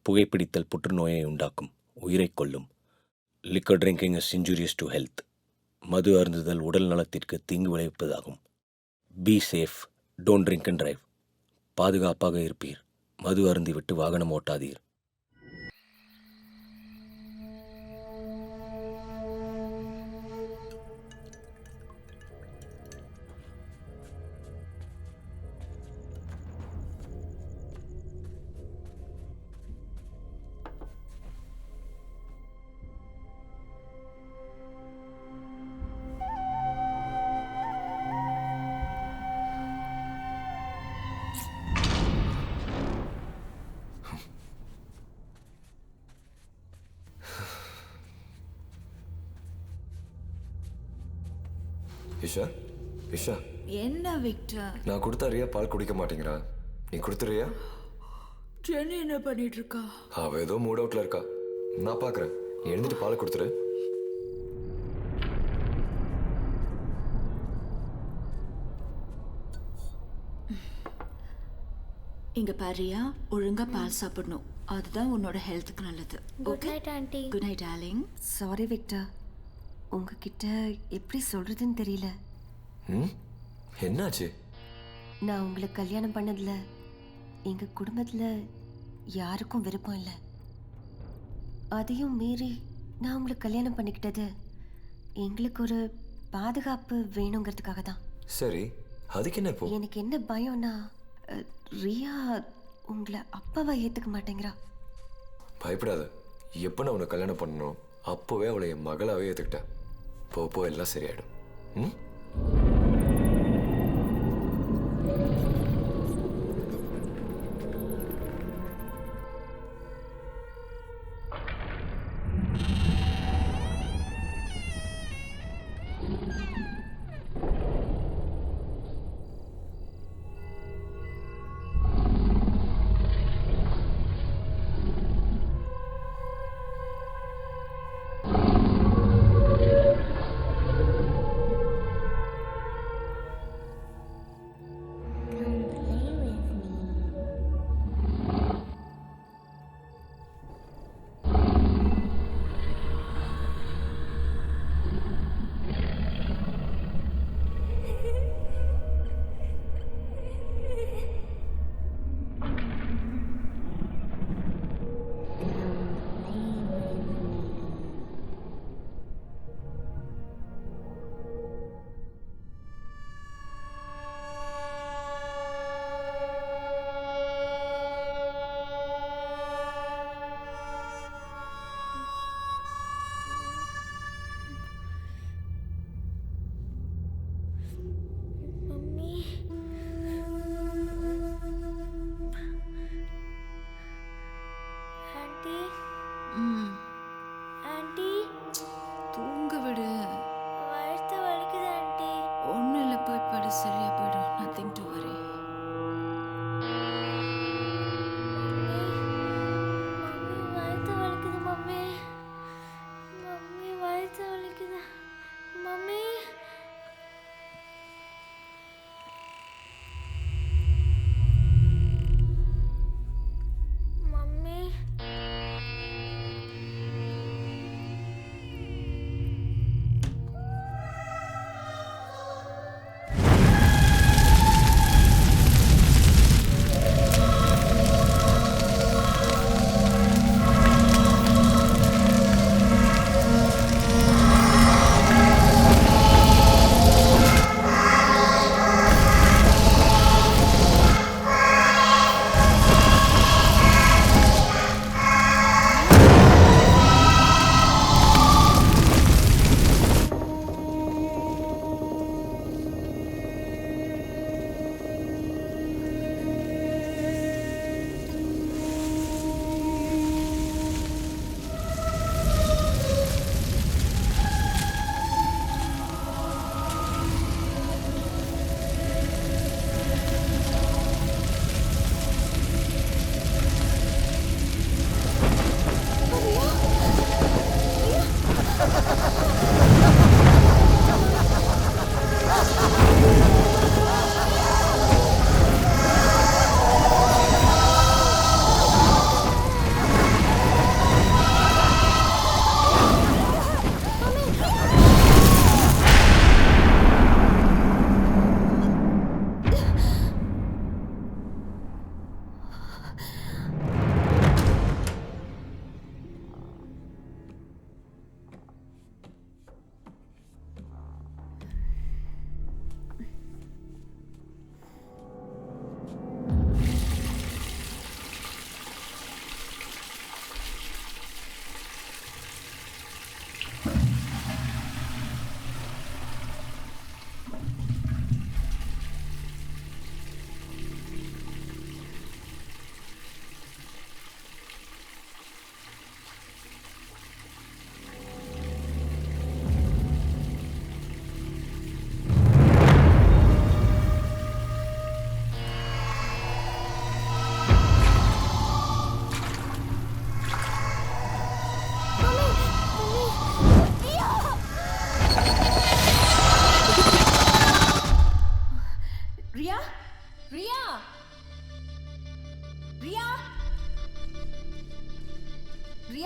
புகைப்பிடித்தல் புற்றுநோயை உண்டாக்கும், உயிரை கொல்லும். Liquor drinking is injurious to health. மது அருந்துதல் உடல் நலத்திற்கு தீங்கு விளைவிப்பதாகும். Be safe, don't drink and drive. பாதுகாப்பாக இருப்பீர். மது அருந்திவிட்டு வாகனம் ஓட்டாதீர். இஷா, இஷா, என்ன விக்டர்? நான் கொடுத்தா ரியா பால் குடிக்க மாட்டேங்கிறா. நீ கொடுத்துறியா? ஜெனி என்ன பண்ணிட்டு இருக்கா? அவ ஏதோ மூட் அவுட்ல இருக்கா. நான் பாக்குறேன். நீ எழுந்துட்டு பால் கொடுத்துரு. இங்க பாரியா, ஒழுங்கா பால் சாப்பிடணும். அதுதான் உன்னோட ஹெல்த்துக்கு நல்லது. Good night aunty. Good night darling. Sorry Victor, உங்ககிட்ட எப்படி சொல்றதுன்னு தெரியல. என்னாச்சு? நான் உங்களை கல்யாணம் பண்ணதுல எங்க குடும்பத்துல யாருக்கும் விருப்பம் இல்லை. அதையும் மீறி நான் உங்களை கல்யாணம் பண்ணிக்கிட்டது எங்களுக்கு ஒரு பாதுகாப்பு வேணுங்கிறதுக்காக தான். சரி, அதுக்கு என்ன இப்போ? எனக்கு என்ன பயம்னா ரியா உங்களை அப்பாவா ஏத்துக்க மாட்டேங்கிறா. பயப்படாத. எப்போ நான் உன்னை கல்யாணம் பண்ணணும் அப்போவே அவளை என் மகளாவே ஏற்றுக்கிட்டேன். போ எல்லாம் சரியாயிடும். ம்.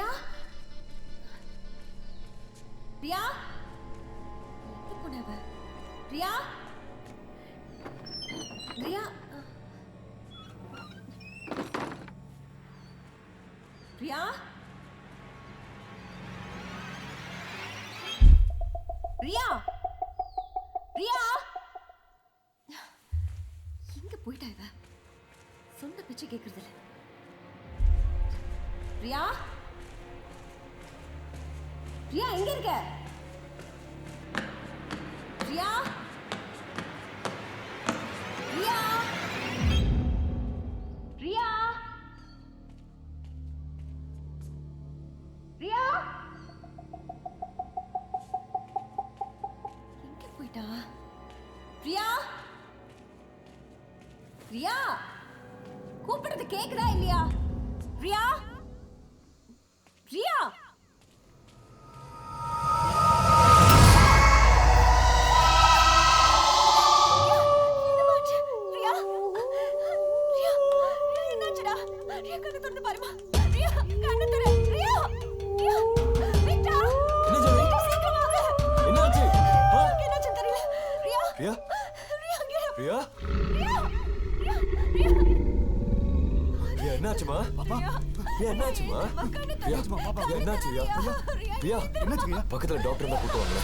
பிரியா பிரியா எங்க போனவ? பிரியா பிரியா பிரியா பிரியா பிரியா எங்க போயிட்டா இவ? சொன்ன பேச்சு கேக்குறது இல்ல. பிரியா பிரியா எங்க இருக்க? பிரியா பிரியா பிரியா பிரியா எங்க போயிட்டா? பிரியா பிரியா கூப்பிடுறது கேக்குதா இல்லையா? பிரியா பிரியா என்னாச்சுமா? என்னாச்சுமா? பக்கத்துல டாக்டர் தான் கூட்டு வாங்க.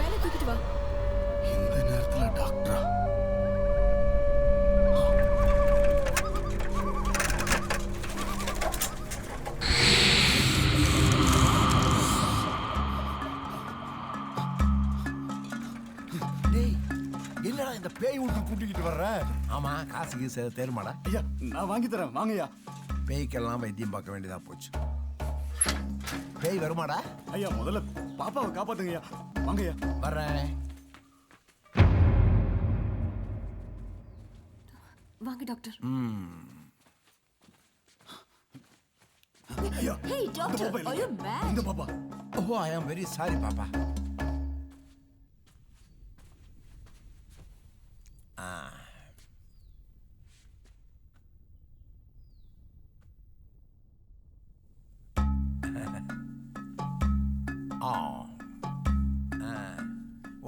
மேல தூக்கிட்டு வா. இந்த நேரத்துல டாக்டரா? என்னடா இந்த பேய் விட்டு கூட்டிக்கிட்டு வர்ற? ஆமா, காசு கீசு தேருமாடா? ஐயா நான் வாங்கி தரேன், வாங்கய்யா. பேய்க்கெல்லாம் வைத்தியம் பார்க்க வேண்டியதா போச்சு. பேய் வருமாடா? ஐயா முதல்ல பாப்பாவை காப்பாத்துங்கய்யா. வாங்கய்யா. வர்றேன். வாங்க டாக்டர். ஐயா, Hey doctor, are you mad? இந்த பாப்பா. ஓ, I am very sorry பாப்பா.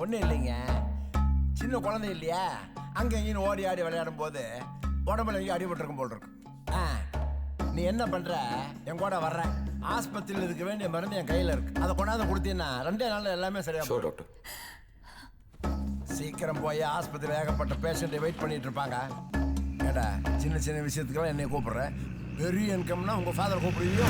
ஒன்றும் இல்லைங்க, சின்ன குழந்தை இல்லையா, அங்கே இங்கேயும் ஓடி ஆடி விளையாடும் போது உடம்புல எங்கேயும் அடிபட்டிருக்கும் போல் இருக்கும். நீ என்ன பண்ற, என் கூட வர்ற, ஆஸ்பத்திரியில் இருக்க வேண்டிய மருந்து என் கையில் இருக்கு, அதை கொண்டாந்து கொடுத்தீங்கன்னா 2 நாளில் எல்லாமே சரியா டாக்டர். சீக்கிரம் போய் ஆஸ்பத்திரி ஏகப்பட்ட பேஷண்ட்டை வெயிட் பண்ணிட்டு இருப்பாங்க. ஏடா, சின்ன சின்ன விஷயத்துக்கெல்லாம் என்னை கூப்பிடுறேன், பெரிய இன்கம்னா உங்கள் ஃபாதர் கூப்பிடுவீங்க.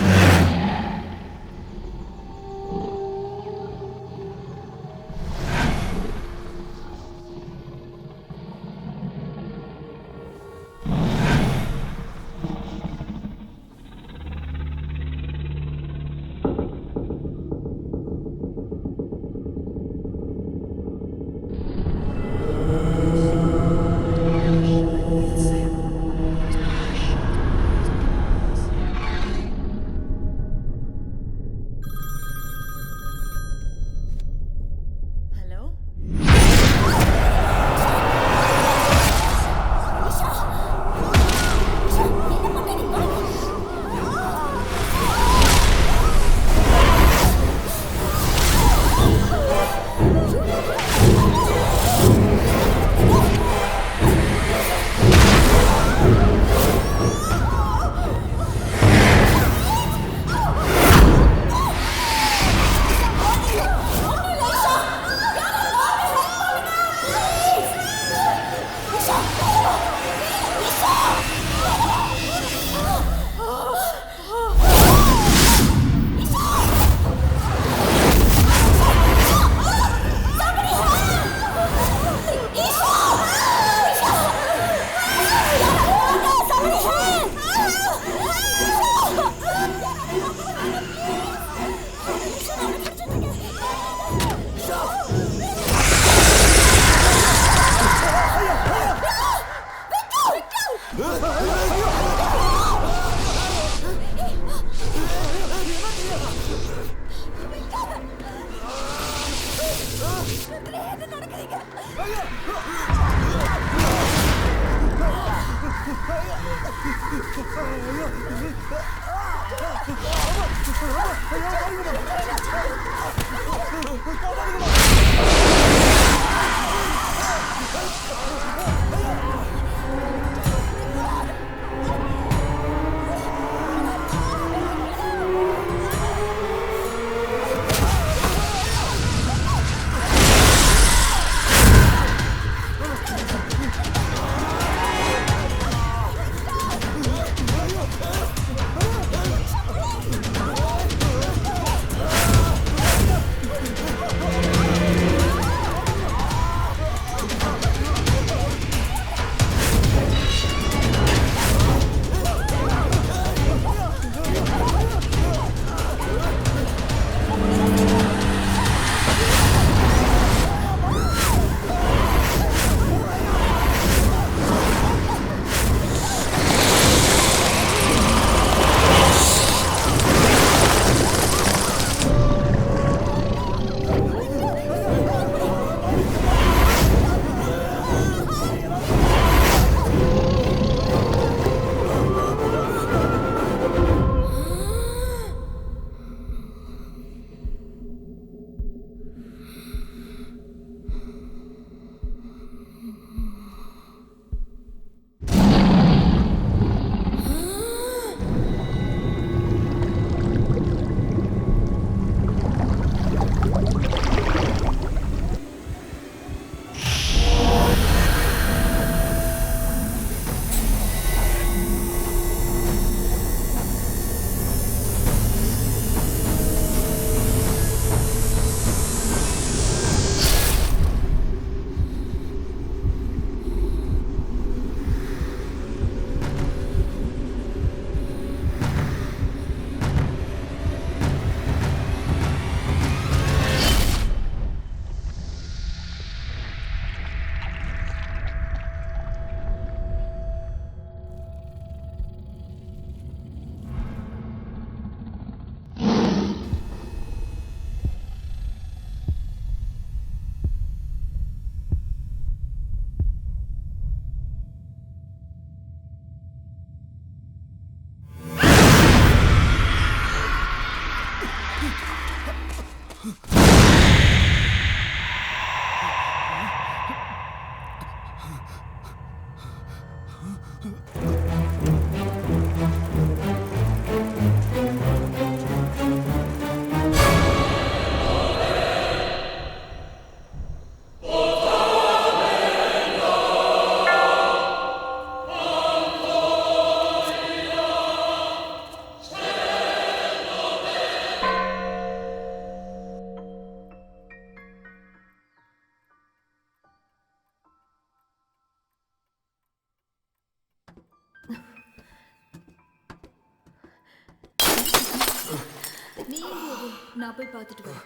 நீ போகு, நான் போய் பார்த்துட்டு வரேன்.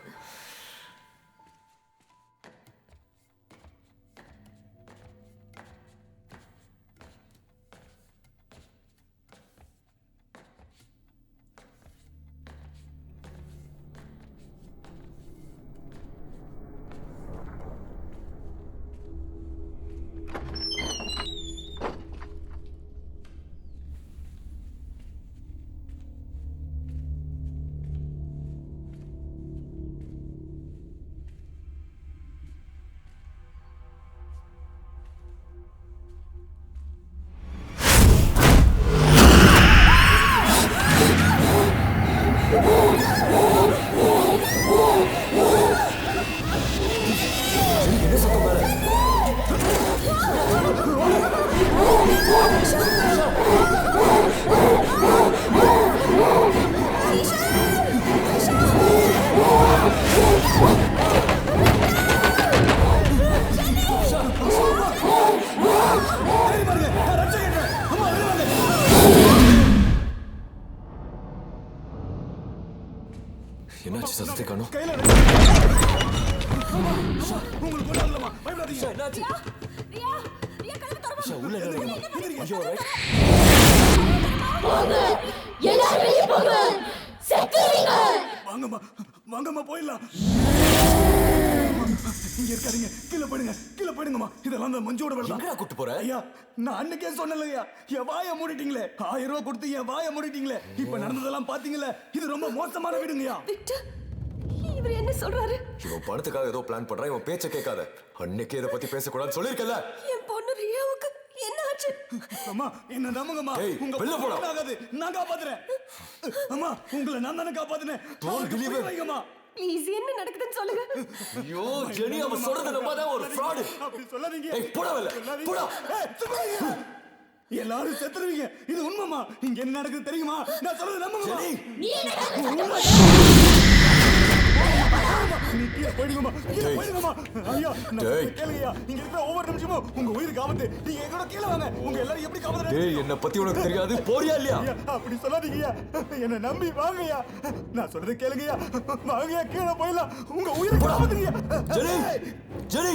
என்னாச்சு சத்தத்தை காணோம்? வாங்கம்மா வாங்கம்மா போயிடலாம். இங்க இருக்காதீங்க, கீழே போயிடுங்க, கீழே போயிடுங்கம்மா. இதெல்லாம் தான் மஞ்சோட வேலை. எங்கடா கூட்டு போற? ஐயா, நான் அன்னைக்கே சொன்னலையா, என் வாயை மூடிட்டீங்களே. 1000 ரூபாய் கொடுத்து என் வாயை மூடிட்டீங்களே. இப்ப நடந்ததெல்லாம் பாத்தீங்களே, இது ரொம்ப மோசமான வீடுங்கய்யா. இவர் என்ன சொல்றாரு? இவன் பணத்துக்காக ஏதோ பிளான் பண்றான். இவன் பேச்ச கேட்காத. அன்னைக்கே இதை பத்தி பேசக்கூடாதுன்னு சொல்லிருக்கல. என் பொண்ணு ரியாவுக்கு என்ன ஆச்சு? அம்மா என்ன நம்புங்கம்மா, உங்க வெளில போடா. ஆகாது, நான் காப்பாத்துறேன். அம்மா உங்களை நான் தானே காப்பாத்துனேன். Don't believe it. வைங்கம்மா. ப்ளீஸ் என்ன நடக்குதுன்னு சொல்லுங்க. ஐயோ ஜெனி, அவன் சொல்றது நம்பாத, ஒரு ஃப்ராட். அப்படி சொல்லாதீங்க. ஏய் போடா வெளில, போடா. எல்லாரும் செத்துருவீங்க, இது உண்மைமா. இங்க என்ன நடக்குது தெரியுமா? நான் சொல்றது நம்புங்கம்மா. நீ நீ கீழே போயிடுங்கம்மா, கீழே போயிடுங்கம்மா. ஐயா நான் சொல்றது கேளுங்கய்யா, இங்க இருக்கிற ஒவ்வொரு நிமிஷமும் உங்க உயிருக்கு ஆபத்து. நீங்க எங்கூட கீழே வாங்க, உங்க எல்லாரும் எப்படி காப்பாத்துறேன்? டேய், என்ன பத்தி உனக்கு தெரியாது, போறியா இல்லையா? அப்படி சொல்லாதீங்கய்யா, என்ன நம்பி வாங்கய்யா. நான் சொல்றது கேளுங்கய்யா, வாங்கய்யா, கீழே போயிடலாம், உங்க உயிருக்கு ஆபத்துங்கய்யா. ஜெனி, ஜெனி,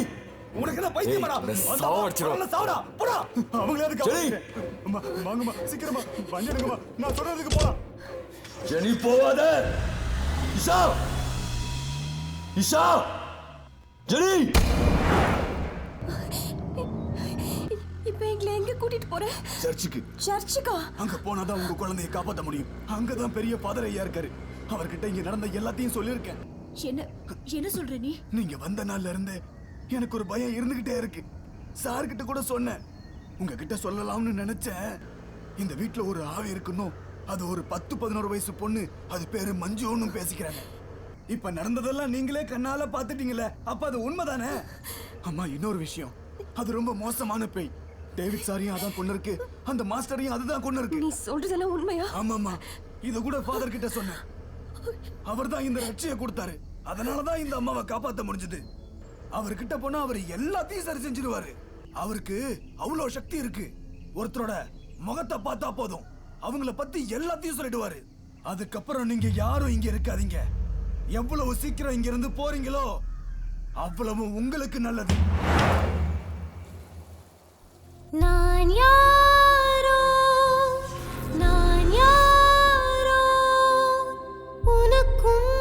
உனக்கு என்ன பைத்தியமாடா? சாவடிச்சிரும். சாவடா, போடா. அவங்களே அதுக்கு ஜெனி, அம்மா வாங்கம்மா, சீக்கிரமா வந்துடுங்கம்மா. நான் சொல்றதுக்கு போலாம். ஜெனி போவாத. இஷா, இஷா, ஜெனி. இப்போ எங்களை எங்க கூட்டிட்டு போற? சர்ச்சுக்கு. சர்ச்சுக்கா? அங்க போனாதான் உங்க குழந்தையை காப்பாத்த முடியும். அங்கதான் பெரிய ஃபாதர் ஐயா இருக்காரு. அவர்கிட்ட இங்க நடந்த எல்லாத்தையும் சொல்லியிருக்கேன். என்ன சொல்ற நீ? நீங்க வந்த நாள்ல இருந்து எனக்கு ஒரு பயம் இருந்துகிட்டே இருக்கு. சார் கிட்ட கூட சொன்னேன், உங்ககிட்ட சொல்லலாம்னு நினைச்சேன். இந்த வீட்டுல ஒரு ஆவி இருக்கணும், அது ஒரு 10-11 வயசு பொண்ணு, அது பேரு மஞ்சுன்னு பேசிக்கிறாங்க. இப்ப நடந்ததெல்லாம் நீங்களே கண்ணால பாத்துட்டீங்களே, அப்ப அது உண்மைதானே? அம்மா இன்னொரு விஷயம், அது ரொம்ப மோசமான பேய். டேவிட் சாரியும் அதான் கொண்டு இருக்கு, அந்த மாஸ்டரையும் அதுதான் கொண்டு இருக்கு. நீ சொல்றதெல்லாம் உண்மையா? ஆமாமா, இத கூட ஃபாதர் கிட்ட சொன்னேன். அவர்தான் இந்த ரட்சியை கொடுத்தாரு. அதனாலதான் இந்த அம்மாவை காப்பாத்த முடிஞ்சது. அவர்கிட்ட போனா அவர் எல்லாத்தையும் சரி செஞ்சிருவாரு. அவருக்கு அவ்வளவு சக்தி இருக்கு. ஒருத்தரோட முகத்தை பார்த்தா போதும், அவங்கள பத்தி எல்லாத்தையும் சொல்லிடுவாரு. அதுக்கப்புறம் நீங்க யாரும் இங்க இருக்காதீங்க. எவ்வளவு சீக்கிரம் இங்க இருந்து போறீங்களோ அவ்வளவு உங்களுக்கு நல்லது. நான் யாரோ, நான் யாரோ, உனக்கும்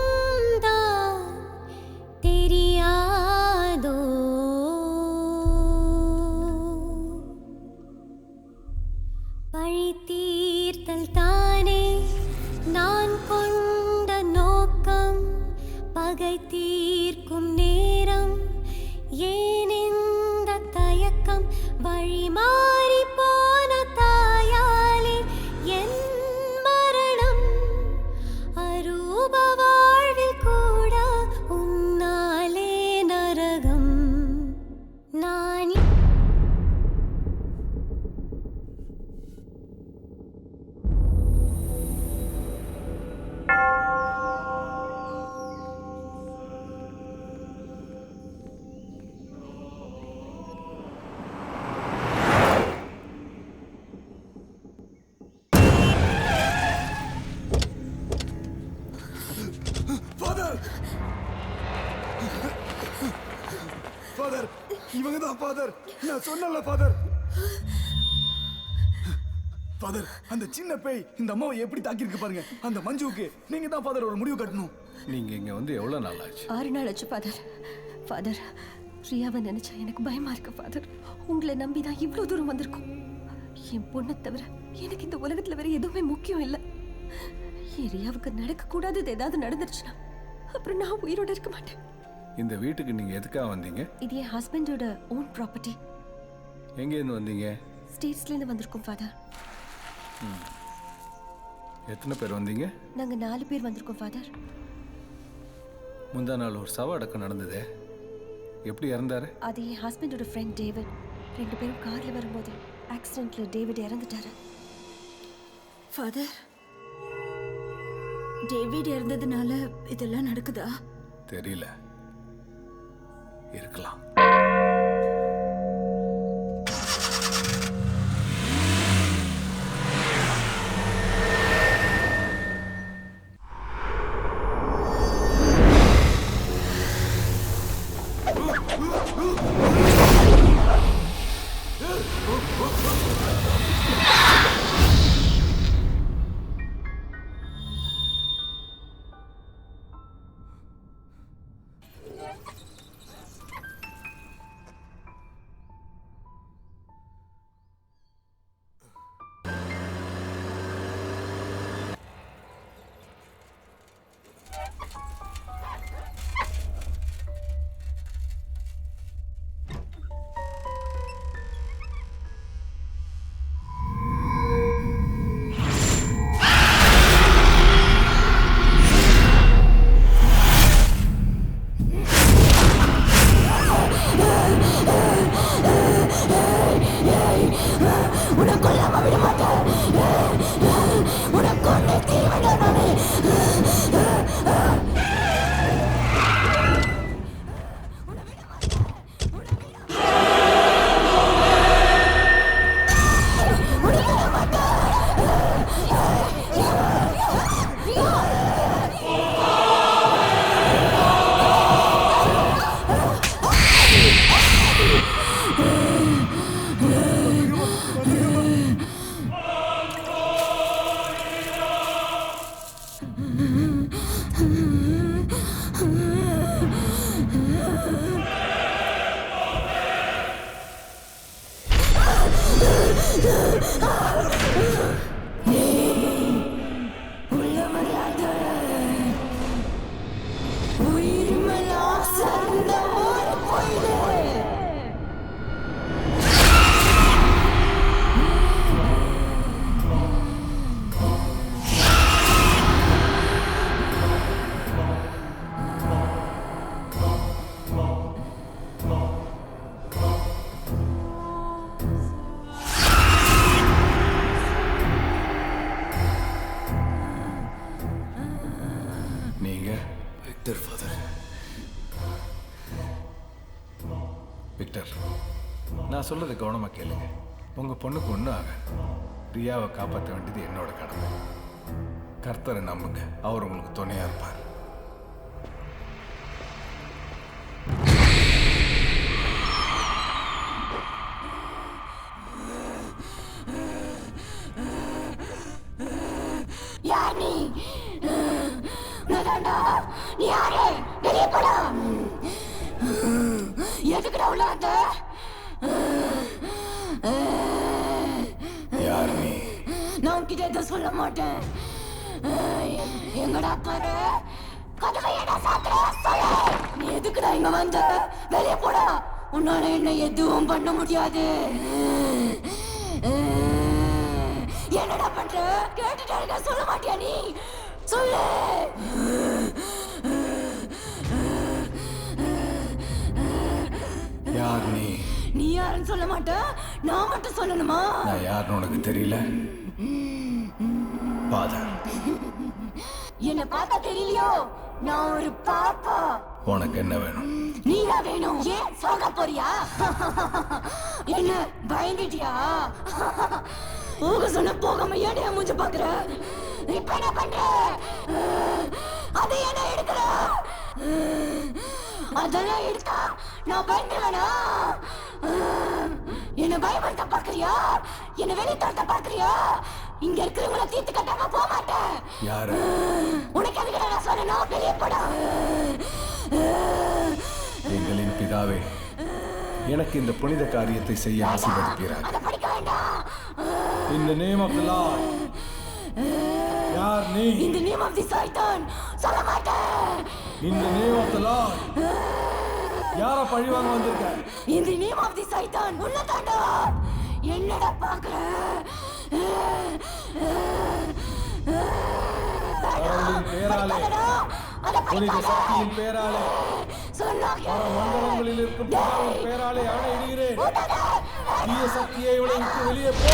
தான் தெரியாதோ. பழி தீர்த்தல் தானே நான் கொண்ட நோக்கம். பகை தீர்க்கும் நேரம் ஏன் இந்த தயக்கம்? வழி மாறி போன தாயாலே என் மரணம். அரூப வாழ்வில் கூட உன்னாலே நரகம். நான் இவ்வளவுதான் ஃபாதர். நான் சொன்னல ஃபாதர். ஃபாதர், அந்த சின்ன பேய் இந்த அம்மாவை எப்படி தாக்கியிருக்கு பாருங்க. அந்த மஞ்சுவுக்கு நீங்க தான் ஃபாதர் ஒரு முடிவு கட்டணும். நீங்க இங்க வந்து எவ்வளவு நாள் ஆச்சு? 6 நாள் ஆச்சு ஃபாதர். ஃபாதர், ரியாவை நினைச்சா எனக்கு பயமா இருக்கு ஃபாதர். உங்களை நம்பி தான் இவ்வளவு தூரம் வந்திருக்கோம். என் பொண்ணை தவிர எனக்கு இந்த உலகத்துல வேற எதுவுமே முக்கியம் இல்லை. என் ரியாவுக்கு நடக்கக்கூடாதது ஏதாவது நடந்துருச்சுன்னா அப்புறம் நான் உயிரோட இருக்க மாட்டேன். இந்த வீட்டுக்கு நீங்க எதுக்காக வந்தீங்க? இது என் ஹஸ்பண்டோட ஓன் ப்ராப்பர்ட்டி. எங்க இருந்து வந்தீங்க? ஸ்டேட்ஸ்ல இருந்து வந்திருக்கோம் ஃபாதர். எத்தனை பேர் வந்தீங்க? நாங்க 4 பேர் வந்திருக்கோம் ஃபாதர். முந்தா நாள் ஒரு சவ அடக்கம் நடந்ததே, எப்படி இறந்தாரு? அது என் ஹஸ்பண்டோட ஃப்ரெண்ட் டேவிட். 2 பேரும் கார்ல வரும்போது ஆக்சிடென்ட்ல டேவிட் இறந்துட்டாரு. ஃபாதர், டேவிட் இறந்ததுனால இதெல்லாம் நடக்குதா? தெரியல, இருக்கலாம். விக்டர், நான் சொல்றதை கவனமா கேளுங்க. உங்க பொண்ணுக்கு ஒன்றும் ஆக, ரியாவை காப்பாற்ற வேண்டியது என்னோட கடமை. கர்த்தரை நம்புங்க, அவர் உங்களுக்கு துணையா இருப்பார். நீ யாரு? வெளியே போடா. எதுக்குடா உள்ள வந்த? யார் நீ? நான் உன்கிட்ட எதுவும் சொல்ல மாட்டேன். எங்கடா பாரு, கதவை ஏடா சாத்துற? சொல்லு. நீ எதுக்குடா இங்க வந்த? வெளியே போடா. உன்னால என்ன எதுவும் பண்ண முடியாது. என்னடா பண்ற? கேட்டுட்டாருங்க, சொல்ல மாட்டியா நீ? சொல்லு. யார் நீ? நீ யாருன்னு சொல்ல மாட்ட, நான் மட்டும் சொல்லணுமா? நான் யாருன்னு உனக்கு தெரியல. ஃபாதர். என்ன பார்த்தா தெரியலையோ? நான் ஒரு பாப்பா. உனக்கு என்ன வேணும்? நீயா வேணும்? ஏன் சாக போறியா? என்ன பயந்துட்டியா? போக சொன்ன போகாம ஏன் மூஞ்ச பாக்குற? இப்ப என்ன பண்ற? அதை என்ன எடுக்கிற? அதெல்லாம் எடுத்தா நான் பயந்துவேனா? என்ன பயப்படுத்த பாக்குறியா? என்ன வெளியே தரத்த பாக்குறியா? இங்க இருக்கிறவங்கள தீர்த்து கட்டாம போக மாட்டேன். யாரு? உனக்கு எதுக்கு நான் சொன்னேன்? வெளியே போடா. எங்களின் பிதாவே, எனக்கு இந்த புனித காரியத்தை செய்ய ஆசீர்வதிப்பீராக. அதை படிக்க வேண்டாம். In the name of the Lord. யார் நீ? In the name of the Satan. சொல்ல மாட்டேன். In the name of the Lord. யார பழிவாங்க வந்திருக்க? In the name of the Satan. உள்ள தாண்டா. என்னடா பாக்குற? கடவுளின் பேராலே, புனித சக்தியின் பேராலே, மண்டலங்களில் இருக்கும் பிதாவின் பேராலே ஆணையிடுகிறேன். தீய சக்தியை இவளை விட்டு வெளியே போ.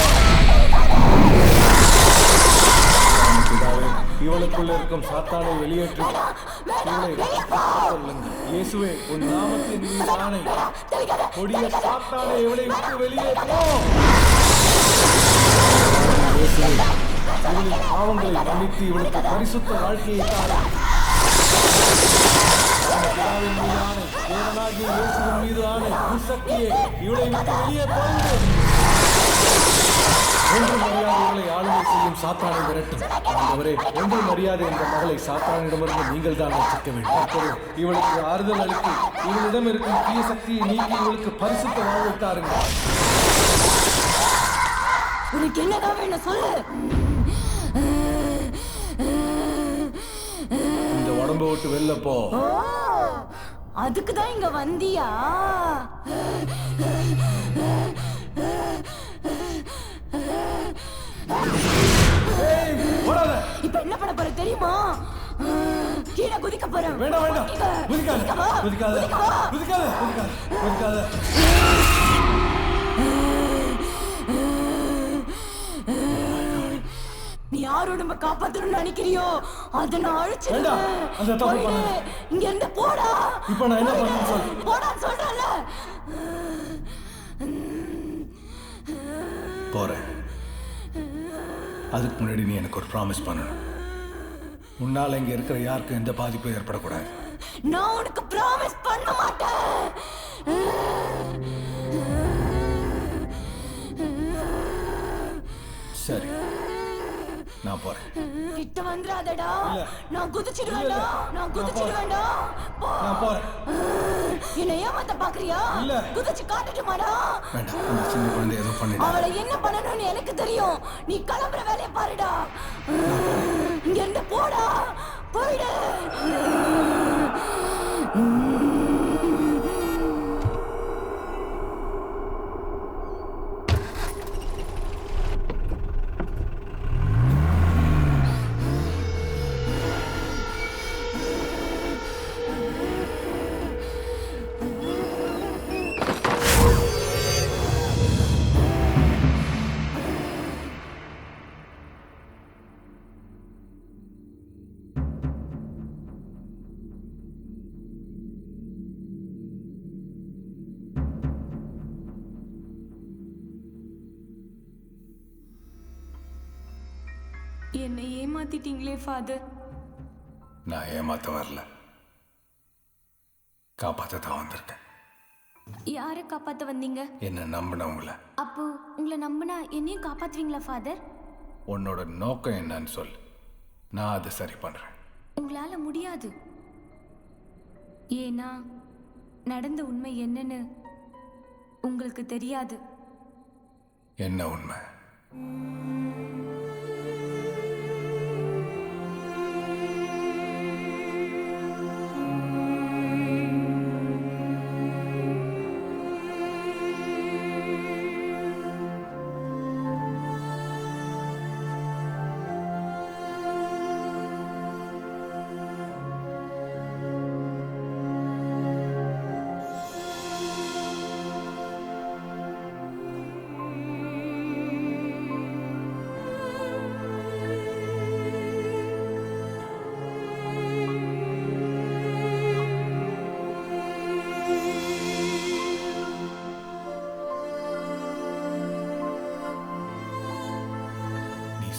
பிதாவே, இவளுக்குள்ள இருக்கும் சாத்தானை வெளியேற்று. இவளை காத்துக்கொள்ளுங்கள். இயேசுவே, உன் நாமத்தின் மீது ஆணை. கொடிய சாத்தானை இவளை விட்டு வெளியே போ. இயேசுவே, இவளின் பாவங்களை மன்னித்து இவளுக்கு பரிசுத்த வாழ்க்கையை தாரும். பிதாவின் மீது ஆணை, தேவனாகிய இயேசுவின் மீது ஆணை. சக்தியே, இவளை விட்டு வெளியே போங்க. ஒன்று மரியாதை இவளை ஆளுமை செய்யும் சாத்தானை விரட்டும். ஆண்டவரே, ஒன்று மரியாதை என்ற மகளை சாத்தானிடமிருந்து நீங்கள் தான் ரட்சிக்க வேண்டும். அப்பொழுது இவளுக்கு ஆறுதல் அளித்து இவளிடம் இருக்கும் தீய சக்தியை நீக்கி இவளுக்கு பரிசுத்த வாழ்வை தாருங்கள். உனக்கு என்னதான் வேணும் சொல்லு. இந்த உடம்பை விட்டு வெளில போ. அதுக்கு தான் இங்க வந்தியா? இப்ப என்ன பண்ண போற தெரியுமா? கீழே குதிக்க போறேன். வேண்டாம் வேண்டாம், குதிக்காத குதிக்காத குதிக்காத குதிக்காத. நீ யாரோட நம்ம காப்பாத்தணும்னு நினைக்கிறியோ அதை நான் அழிச்சிடுவேன். இங்க இருந்து போடா. இப்ப நான் என்ன பண்ணணும் சொல்லு. போடான்னு சொல்றேன்ல. போறேன். அதுக்கு முன்னாடி நீ எனக்கு ஒரு ப்ராமிஸ் பண்ணணும். உன்னால இங்க இருக்கிற யாருக்கும் எந்த பாதிப்பும் ஏற்படக்கூடாது. நான் உனக்கு ப்ராமிஸ் பண்ண மாட்டேன். சரி, நான் போறேன். கிட்ட வந்துடாதடா. நான் குதிச்சிடுவேன்டா. நான் குதிச்சிடுவேன்டா. நான் போறேன். என்ன ஏமாத்த பாக்குறியா? குதிச்சு காட்டுட்டுமாடா? வேண்டாம், அந்த சின்ன குழந்தை ஏதோ பண்ணிடு. அவளை என்ன பண்ணணும்னு எனக்கு தெரியும். நீ கிளம்புற வேலையை பாருடா. இங்க இருந்து போடா. போயிடு. என்னை ஏமாத்திட்டீங்களே ஃபாதர். நான் ஏமாத்த வரல, காப்பாத்த தான் வந்திருக்கேன். யாரை காப்பாத்த வந்தீங்க? என்ன நம்பினவங்கள. அப்போ உங்களை நம்பினா என்னையும் காப்பாத்துவீங்களா ஃபாதர்? உன்னோட நோக்கம் என்னன்னு சொல்லு, நான் அதை சரி பண்றேன். உங்களால முடியாது. ஏன்னா நடந்த உண்மை என்னன்னு உங்களுக்கு தெரியாது. என்ன உண்மை?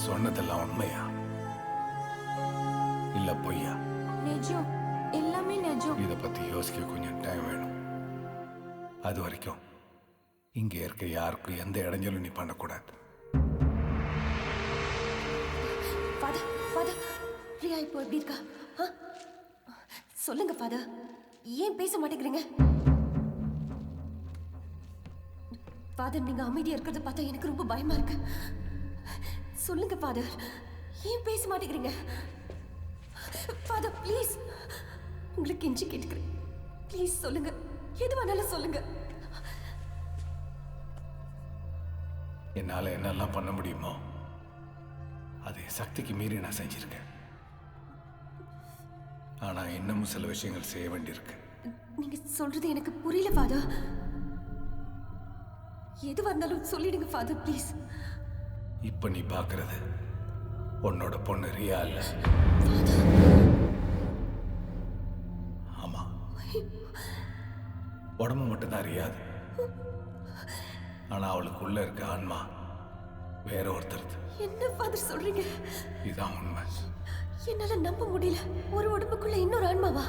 சொன்னதெல்லாம் உண்மையா இல்ல பொய்யா? நிஜம், எல்லாமே நிஜம். இதை பத்தி யோசிக்க கொஞ்சம் டைம் வேணும். அது வரைக்கும் இங்கே இருக்க யாருக்கும் எந்த இடைஞ்சலும் நீ பண்ணக்கூடாது. ஃபாதர் ஃபாதர் பிரியா இப்போ எப்படி இருக்கா? சொல்லுங்க ஃபாதர், ஏன் பேச மாட்டேங்கிறீங்க? ஃபாதர், நீங்க அமைதியா இருக்கிறத பார்த்தா எனக்கு ரொம்ப பயமா இருக்கு. சொல்லுங்க ஃபாதர், ஏன் பேச மாட்டேங்கிறீங்க? ஃபாதர் ப்ளீஸ், உங்களுக்கு கெஞ்சி கேட்டுக்கிறேன், ப்ளீஸ் சொல்லுங்க, எது வேணாலும் சொல்லுங்க. என்னால் என்னெல்லாம் பண்ண முடியுமோ அது சக்திக்கு மீறி நான் செஞ்சிருக்கேன். ஆனால் இன்னமும் சில விஷயங்கள் செய்ய வேண்டியிருக்கு. நீங்க சொல்றது எனக்கு புரியல ஃபாதர். எதுவா இருந்தாலும் சொல்லிடுங்க ஃபாதர் ப்ளீஸ். இப்போ நீ பார்க்கறது உன்னோட பொண்ணு ரியா இல்ல. ஆமா, உடம்பு மட்டும்தான் ரியாது. ஆனா அவளுக்கு உள்ள இருக்க ஆன்மா வேற ஒருத்தர். என்ன ஃபாதர் சொல்றீங்க? இதுதான் உண்மை. என்னால நம்ப முடியல. ஒரு உடம்புக்குள்ள இன்னொரு ஆன்மாவா?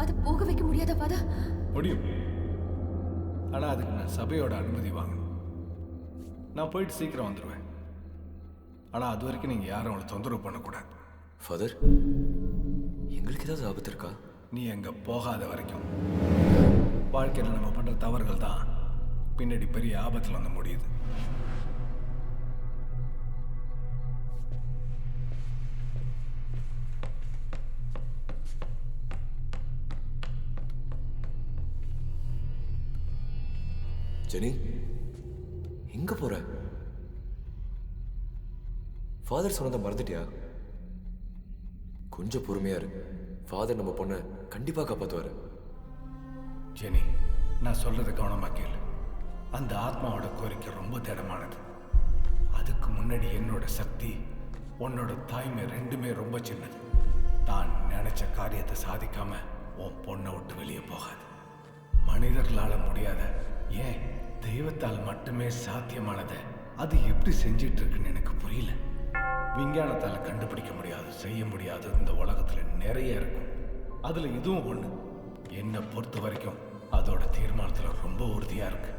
அது போக வைக்க முடியாதா ஃபாதர்? முடியும், ஆனா அதுக்கு நான் சபையோட அனுமதி வாங்கணும். நான் போயிட்டு சீக்கிரம் வந்துடுவேன். ஆனா அது வரைக்கும் நீங்க யாரும் அவளை தொந்தரவு பண்ணக்கூடாது. ஃபாதர், எங்களுக்கு ஏதாவது ஆபத்து இருக்கா? நீ எங்க போகாத வரைக்கும் வாழ்க்கையில் நம்ம பண்ற தவறுகள் தான் பின்னாடி பெரிய ஆபத்தில் வந்து முடியுது. ஜெனி, எங்க போற? ஃபாதர் சொன்னதை மறந்துட்டியா? கொஞ்சம் பொறுமையா இரு. ஃபாதர் நம்ம பொண்ணை கண்டிப்பா காப்பாத்துவாரு. ஜெனி, நான் சொல்றதை கவனமா கேளு. அந்த ஆத்மாவோட கோரிக்கை ரொம்ப திடமானது. அதுக்கு முன்னாடி என்னோட சக்தி, உன்னோட தாய்மை ரெண்டுமே ரொம்ப சின்னது. தான் நினைச்ச காரியத்தை சாதிக்காம உன் பொண்ணை விட்டு வெளியே போகாது. மனிதர்களால முடியாத, ஏன் தெய்வத்தால் மட்டுமே சாத்தியமானதை அது எப்படி செஞ்சிட்டு இருக்குன்னு எனக்கு புரியல. விஞ்ஞானத்தால் கண்டுபிடிக்க முடியாது, செய்ய முடியாது இந்த உலகத்துல நிறைய இருக்கும். அதுல இதுவும் ஒண்ணு. என்னை பொறுத்த வரைக்கும் அதோட தீர்மானத்துல ரொம்ப உறுதியா இருக்கு.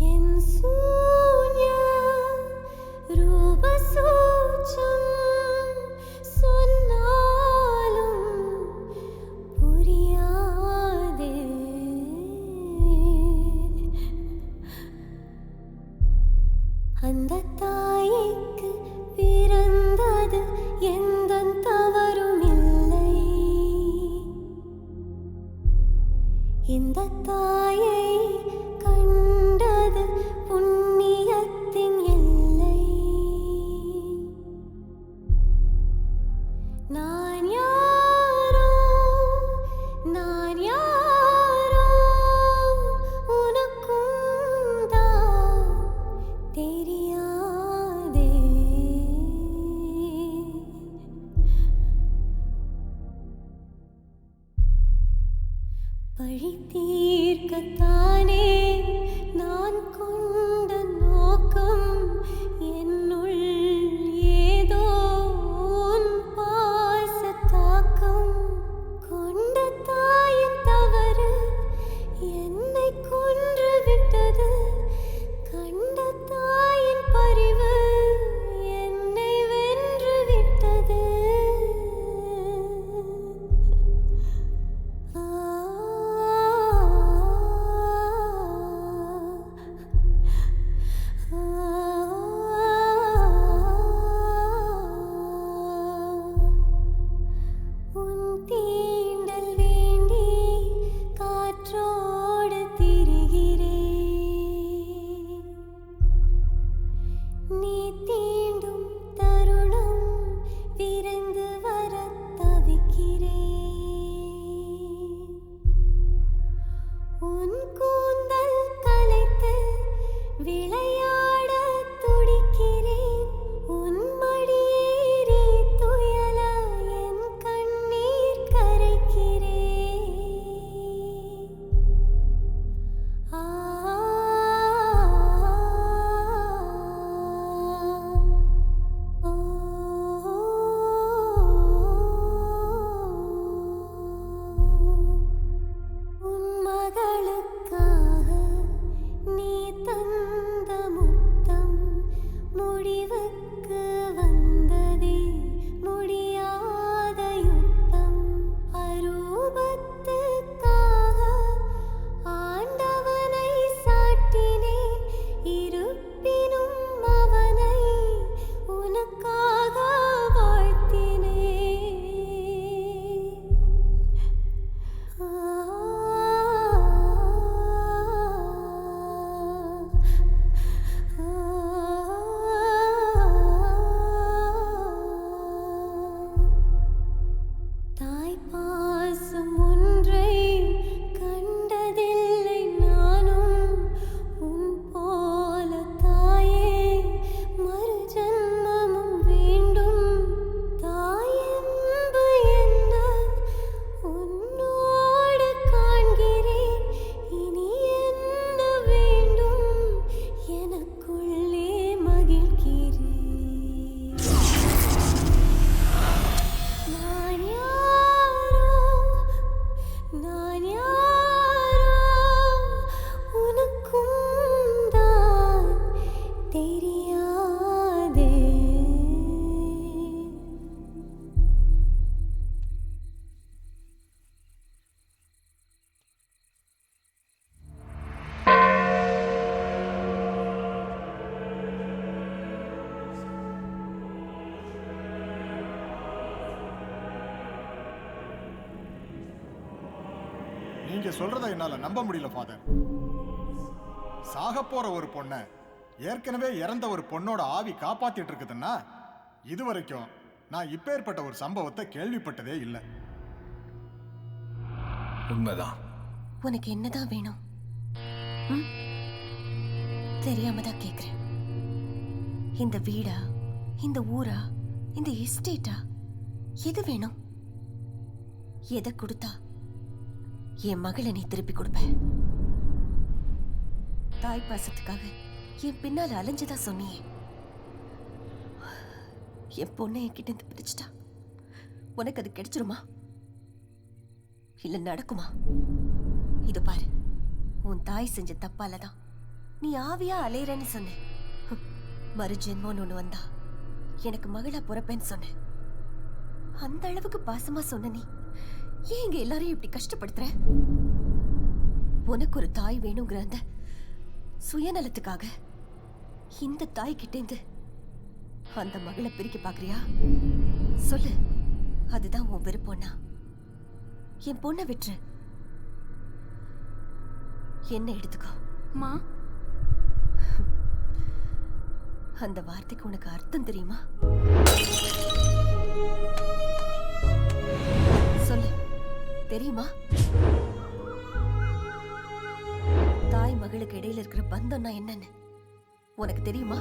என் சூன்யா நீங்க சொல்றதை என்னால நம்ப முடியல ஃபாதர். சாக போற ஒரு பொண்ணை ஏற்கனவே இறந்த ஒரு பொண்ணோட ஆவி காப்பாத்திட்டு இருக்குதுன்னா இதுவரைக்கும் நான் இப்பேற்பட்ட ஒரு சம்பவத்தை கேள்விப்பட்டதே இல்லை. உண்மைதான். உனக்கு என்னதான் வேணும்? தெரியாம தான் கேக்குறேன். இந்த வீடா, இந்த ஊரா, இந்த எஸ்டேட்டா, எது வேணும்? எதை கொடுத்தா என் மகளை நீ திருப்பி கொடுப்ப? தாய் பாசத்துக்காக என் பின்னால அலைஞ்சதா சொன்னியே, என் பொண்ணை என்கிட்ட இருந்து பிரிச்சுட்டா உனக்கு அது கிடைச்சிருமா? இல்ல நடக்குமா? இது பாரு, உன் தாய் செஞ்ச தப்பாலதான் நீ ஆவியா அலையறன்னு சொன்ன. மறு ஜென்மோன்னு ஒண்ணு வந்தா எனக்கு மகளா பிறப்பேன்னு சொன்ன. அந்த அளவுக்கு பாசமா சொன்ன நீ ஏன் இங்க எல்லாரையும் இப்படி கஷ்டப்படுத்துற? உனக்கு ஒரு தாய் வேணுங்கிற அந்த சுயநலத்துக்காக இந்த தாய் கிட்டேந்து அந்த மகளை பிரிக்க பாக்குறியா? சொல்லு, அதுதான் உன் விருப்பம்னா என் பொண்ணை விட்டுரு. என்ன எடுத்துக்கோ. மா, அந்த வார்த்தைக்கு உனக்கு அர்த்தம் தெரியுமா? சொல்லு, தெரியுமா? தாய் மகளுக்கு இடையில இருக்கிற பந்தம்னா என்னன்னு உனக்கு தெரியுமா?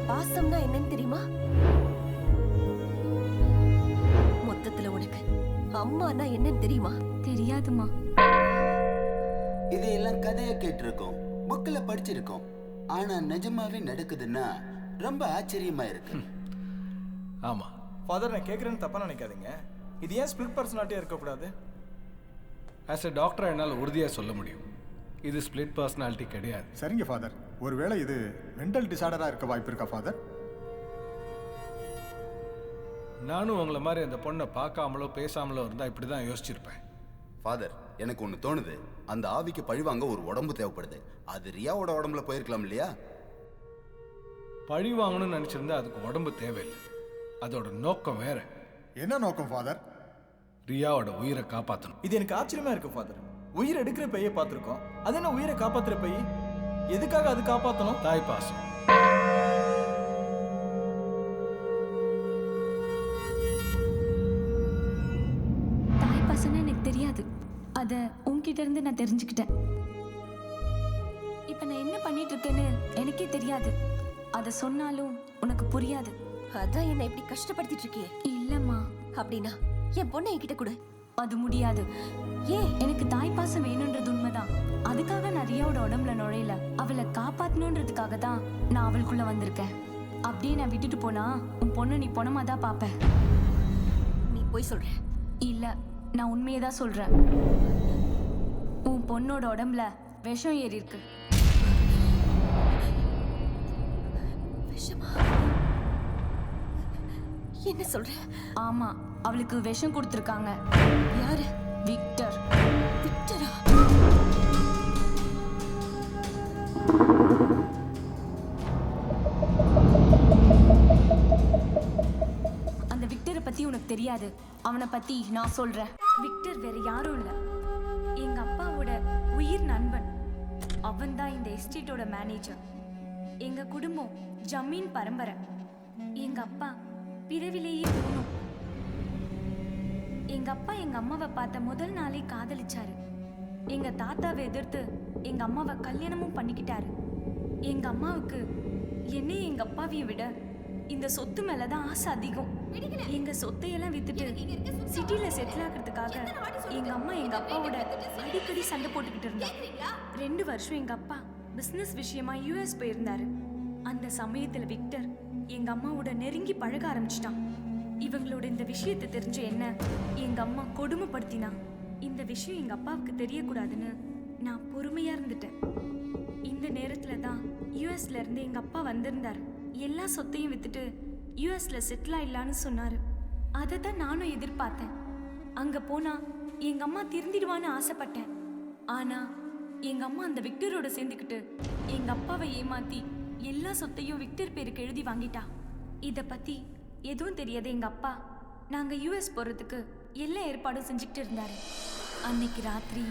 பாசம்னா என்னன்னு தெரியுமா? மொத்தத்துல உனக்கு அம்மானா என்னன்னு தெரியுமா? தெரியாதுமா. இதையெல்லாம் கதையா கேட்டிருக்கோம், புக்ல படிச்சிருக்கோம். ஆனா நிஜமாவே நடக்குதுன்னா ரொம்ப ஆச்சரியமா இருக்கு. ஆமா ஃபாதர், நான் கேட்குறேன்னு தப்பா நினைக்காதீங்க. இது ஏன் ஸ்பிளிட் பர்சனாலிட்டியா இருக்கக்கூடாது? ஆஸ் எ டாக்டர் என்னால் உறுதியாக சொல்ல முடியும், இது ஸ்பிளிட் பர்சனாலிட்டி கிடையாது. சரிங்க ஃபாதர், ஒருவேளை இது மென்டல் டிசார்டரா இருக்க வாய்ப்பு இருக்கா ஃபாதர்? நானும் உங்களை மாதிரி அந்த பொண்ணை பார்க்காமலோ பேசாமலோ இருந்தால் இப்படி தான் யோசிச்சிருப்பேன். ஃபாதர், எனக்கு ஒன்று தோணுது. அந்த ஆவிக்கு பழிவாங்க ஒரு உடம்பு தேவைப்படுது. அது ரியாவோட உடம்புல போயிருக்கலாம் இல்லையா? பழி வாங்கணும்னு நினச்சிருந்தா அதுக்கு உடம்பு தேவையில்லை, அதோட நோக்கம் வேற. என்ன நோக்கம் ஃபாதர்? ரியாவோட உயிரை காப்பாற்றணும். இது எனக்கு ஆச்சரியமா இருக்கு ஃபாதர். உயிர் எடுக்கிற பையை பார்த்துருக்கோம், அது என்ன உயிரை காப்பாத்துற பை? எதுக்காக அது காப்பாற்றணும்? தாய் பாசம். தாய் பாசம்னா எனக்கு தெரியாது. அதை உன்கிட்ட இருந்து நான் தெரிஞ்சுக்கிட்டேன். இப்ப நான் என்ன பண்ணிட்டு இருக்கேன்னு எனக்கே தெரியாது. அதை சொன்னாலும் உனக்கு புரியாது. அதான் என்ன இப்படி கஷ்டப்படுத்திட்டு இருக்கியே? இல்லம்மா. அப்படின்னா என் பொண்ணை என்கிட்ட கொடு. அது முடியாது. ஏன்? எனக்கு தாய் பாசம் வேணும்ன்றது உண்மைதான். அதுக்காக நான் ரியாவோட உடம்புல நுழையல. அவளை காப்பாத்தணுன்றதுக்காக தான் நான் அவளுக்குள்ள வந்திருக்கேன். அப்படியே நான் விட்டுட்டு போனா உன் பொண்ணு நீ பொணமா தான் பாப்ப. நீ போய் சொல்ற? இல்ல, நான் உண்மையை தான் சொல்றேன். உன் பொண்ணோட உடம்புல விஷம் ஏறி இருக்கு. விஷமா? என்ன சொல்ற? ஆமா, அவளுக்கு விஷம் கொடுத்திருக்காங்க. யாரு? விக்டர். விக்டரா? அந்த விக்டரை பத்தி உனக்கு தெரியாது. அவனை பத்தி நான் சொல்றேன். விக்டர் வேற யாரும் இல்ல, எங்க அப்பாவோட உயிர் நண்பன். அவன் தான் இந்த எஸ்டேட்டோட மேனேஜர். எங்க குடும்பம் ஜமீன் பரம்பரை. எங்க அப்பா பிறவிலேயே போனோம். எங்க அப்பா எங்க அம்மாவை பார்த்த முதல் நாளே காதலிச்சாரு. எங்க தாத்தாவை எதிர்த்து எங்க அம்மாவை கல்யாணமும் பண்ணிக்கிட்டாரு. எங்க அம்மாவுக்கு என்னையும் எங்க அப்பாவையும் விட இந்த சொத்து மேலதான் ஆசை அதிகம். எங்க சொத்தையெல்லாம் வித்துட்டு சிட்டில செட்டில் ஆகிறதுக்காக எங்க அம்மா எங்க அப்பாவோட அடிக்கடி சண்டை போட்டுக்கிட்டு இருந்தாங்க. 2 வருஷம் எங்க அப்பா பிசினஸ் விஷயமா யூஎஸ் போயிருந்தாரு. அந்த சமயத்துல விக்டர் எங்க அம்மாவோட நெருங்கி பழக ஆரம்பிச்சிட்டான். இவங்களோட இந்த விஷயத்தை தெரிஞ்ச என்ன எங்க அம்மா கொடுமைப்படுத்தினா. இந்த விஷயம் எங்க அப்பாவுக்கு தெரியக்கூடாதுன்னு நான் பொறுமையா இருந்துட்டேன். இந்த நேரத்துல தான் யூஎஸ்ல இருந்து எங்க அப்பா வந்திருந்தாரு. எல்லா சொத்தையும் வித்துட்டு யூஎஸ்ல செட்டில் ஆயிடலான்னு சொன்னாரு. அதை தான் நானும் எதிர்பார்த்தேன். அங்க போனா எங்க அம்மா திருந்திடுவான்னு ஆசைப்பட்டேன். ஆனா எங்க அம்மா அந்த விக்டரோட சேர்ந்துக்கிட்டு எங்க அப்பாவை ஏமாத்தி எல்லா சொத்தையும் விக்டர் பேருக்கு எழுதி வாங்கிட்டா. இத பத்தி எதுவும் தெரியாத எங்க அப்பா நாங்க யூஎஸ் போறதுக்கு எல்லா ஏற்பாடும் செஞ்சுக்கிட்டு இருந்தாரு. அன்னைக்கு ராத்திரி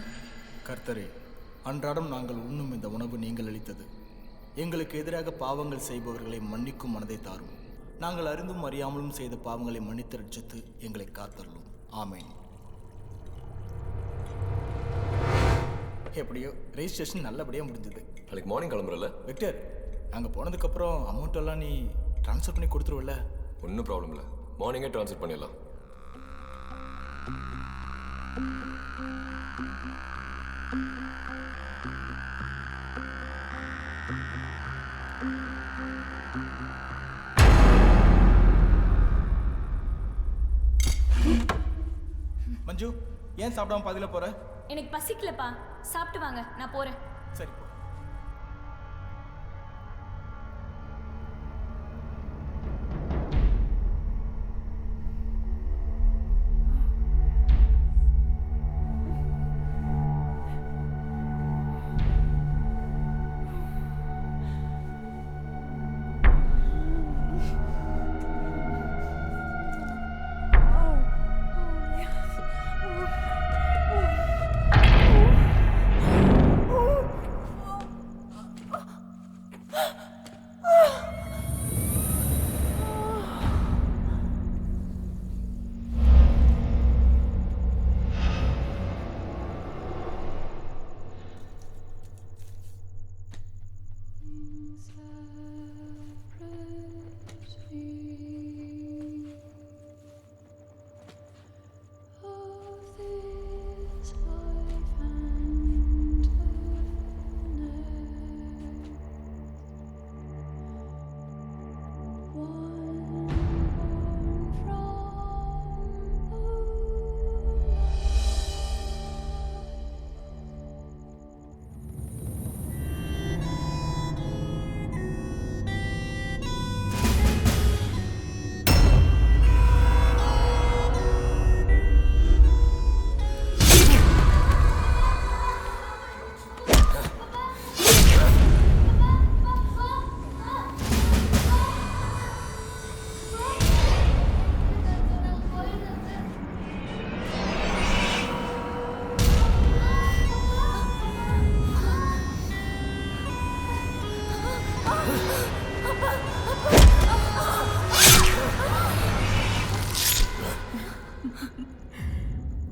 கர்த்தரே, அன்றாடம் நாங்கள் உண்ணும் இந்த உணவு நீங்கள் அளித்தது. எங்களுக்கு எதிராக பாவங்கள் செய்பவர்களை மன்னிக்கும் மனதை தாரும். நாங்கள் அறிந்தும் அறியாமலும் செய்த பாவங்களை மன்னித்து ரட்சித்து எங்களை காத்தருளும். ஆமென். எப்படியோ ரெஜிஸ்ட்ரேஷன் நல்லபடியாக முடிஞ்சது. நாளைக்கு மார்னிங் கிளம்புறல விக்டர், அங்கே போனதுக்கப்புறம் அமௌண்ட் எல்லாம் நீ ட்ரான்ஸ்ஃபர் பண்ணி கொடுத்துருவல? ஒன்றும் ப்ராப்ளம் இல்லை, மார்னிங்கே ட்ரான்ஸ்ஃபர் பண்ணிடலாம். மஞ்சு, ஏன் சாப்பிடாம பாதியில் போற? எனக்கு பசிக்கலப்பா, சாப்பிட்டு வாங்க, நான் போறேன். சரி போ.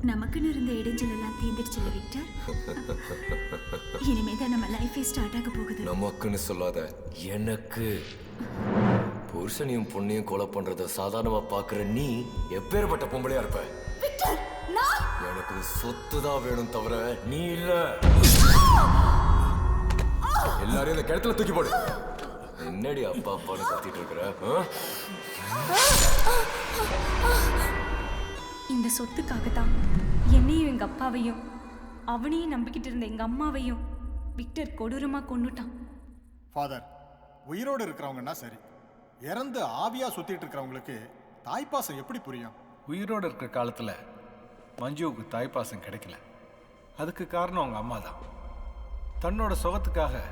நமக்குன்னு இருந்த இடைஞ்சல் எல்லாம் தீர்ந்துடுச்சுல விக்டர். இனிமேதான் நம்ம லைஃபே ஸ்டார்ட் ஆக போகுது. நமக்குன்னு சொல்லாத, எனக்கு. புருஷனையும் பொண்ணையும் கொலை பண்றத சாதாரணமா பாக்குற நீ எப்பேற்பட்ட பொம்பளையா இருப்ப? விக்டர், நான் எனக்கு சொத்து தான் வேணும் தவிர நீ இல்ல. எல்லாரையும் இந்த கிணத்துல தூக்கி போடு. என்னடி அப்பா அப்பான்னு கத்திட்டு இருக்கிற? இந்த சொத்துக்காக தான் என்னையும் எங்க அப்பாவையும் அவனையும் நம்பிக்கிட்டு இருந்த எங்க அம்மாவையும் விக்டர் கொடூரமா கொன்னுட்டான். ஃபாதர், உயிரோடு இருக்கிறவங்கன்னா சரி, இறந்து ஆவியா சுத்திட்டு இருக்கிறவங்களுக்கு தாய்ப்பாசம் எப்படி புரியும்? உயிரோடு இருக்கிற காலத்தில் மஞ்சுவுக்கு தாய்ப்பாசம் கிடைக்கல. அதுக்கு காரணம் அவங்க அம்மா தான். தன்னோட சுகத்துக்காக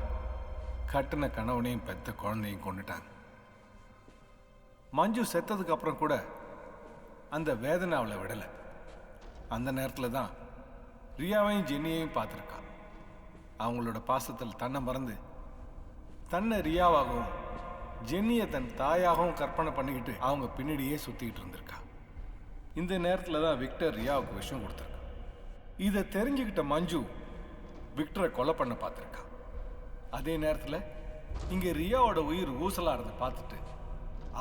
கட்டின கணவனையும் பெத்த குழந்தையும் கொண்டுட்டாங்க. மஞ்சு செத்ததுக்கு அப்புறம் கூட அந்த வேதனை அவளை விடலை. அந்த நேரத்தில் தான் ரியாவையும் ஜென்னியையும் பார்த்துருக்கா. அவங்களோட பாசத்தில் தன்னை மறந்து தன்னை ரியாவாகவும் ஜென்னியை தன் தாயாகவும் கற்பனை பண்ணிக்கிட்டு அவங்க பின்னாடியே சுற்றிக்கிட்டு இருந்திருக்கா. இந்த நேரத்தில் தான் விக்டர் ரியாவுக்கு விஷயம் கொடுத்துருக்கா. இதை தெரிஞ்சுக்கிட்ட மஞ்சு விக்டரை கொலை பண்ண பார்த்துருக்கா. அதே நேரத்தில் இங்கே ரியாவோட உயிர் ஊசலாகிறத பார்த்துட்டு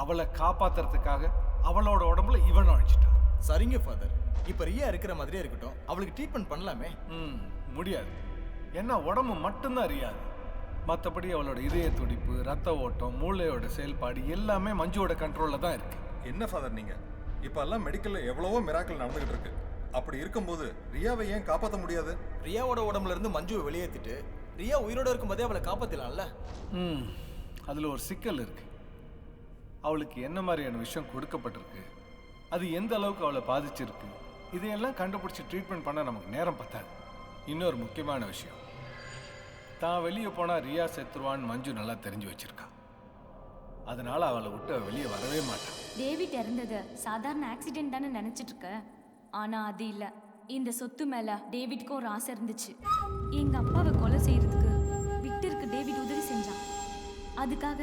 அவளை காப்பாத்துறதுக்காக அவளோட உடம்புல இவன் அழிச்சிட்டான். சரிங்க ஃபாதர், இப்போ ரியா இருக்கிற மாதிரியே இருக்கட்டும், அவளுக்கு ட்ரீட்மெண்ட் பண்ணலாமே. முடியாது. ஏன்னா உடம்பு மட்டும்தான் அறியாது. மற்றபடி அவளோட இதய துடிப்பு, ரத்த ஓட்டம், மூளையோட செயல்பாடு எல்லாமே மஞ்சுவோட கண்ட்ரோலில் தான் இருக்கு. என்ன ஃபாதர் நீங்க? இப்போ எல்லாம் மெடிக்கல்ல எவ்வளவோ மிராக்கிள் நடந்துகிட்டு இருக்கு. அப்படி இருக்கும்போது ரியாவை ஏன் காப்பாற்ற முடியாது? ரியாவோட உடம்புல இருந்து மஞ்சுவை வெளியேற்றிட்டு ரியா உயிரோட இருக்கும்போதே அவளை காப்பாற்றலாம்ல. அதில் ஒரு சிக்கல் இருக்கு. அவளுக்கு என்ன மாதிரியான விஷயம் கொடுக்கப்பட்டிருக்கு, அது எந்த அளவுக்கு அவளை பாதிச்சிருக்கு, இதையெல்லாம் கண்டுபிடிச்சி ட்ரீட்மெண்ட் பண்ண நமக்கு நேரம் பத்தாது. இன்னொரு முக்கியமான விஷயம், தான் வெளியே போனால் ரியா செத்துருவான்னு மஞ்சு நல்லா தெரிஞ்சு வச்சிருக்கா. அதனால அவளை விட்டு வெளியே வரவே மாட்டான். டேவிட் இறந்தது சாதாரண ஆக்சிடென்ட் தானே நினைச்சிட்டு இருக்க. ஆனா அது இல்ல. இந்த சொத்து மேல டேவிட்க்கு ஒரு ஆசை இருந்துச்சு. எங்க அப்பாவை கொலை செய்யறதுக்கு விக்டருக்கு டேவிட் உதவி செஞ்சான். அதுக்காக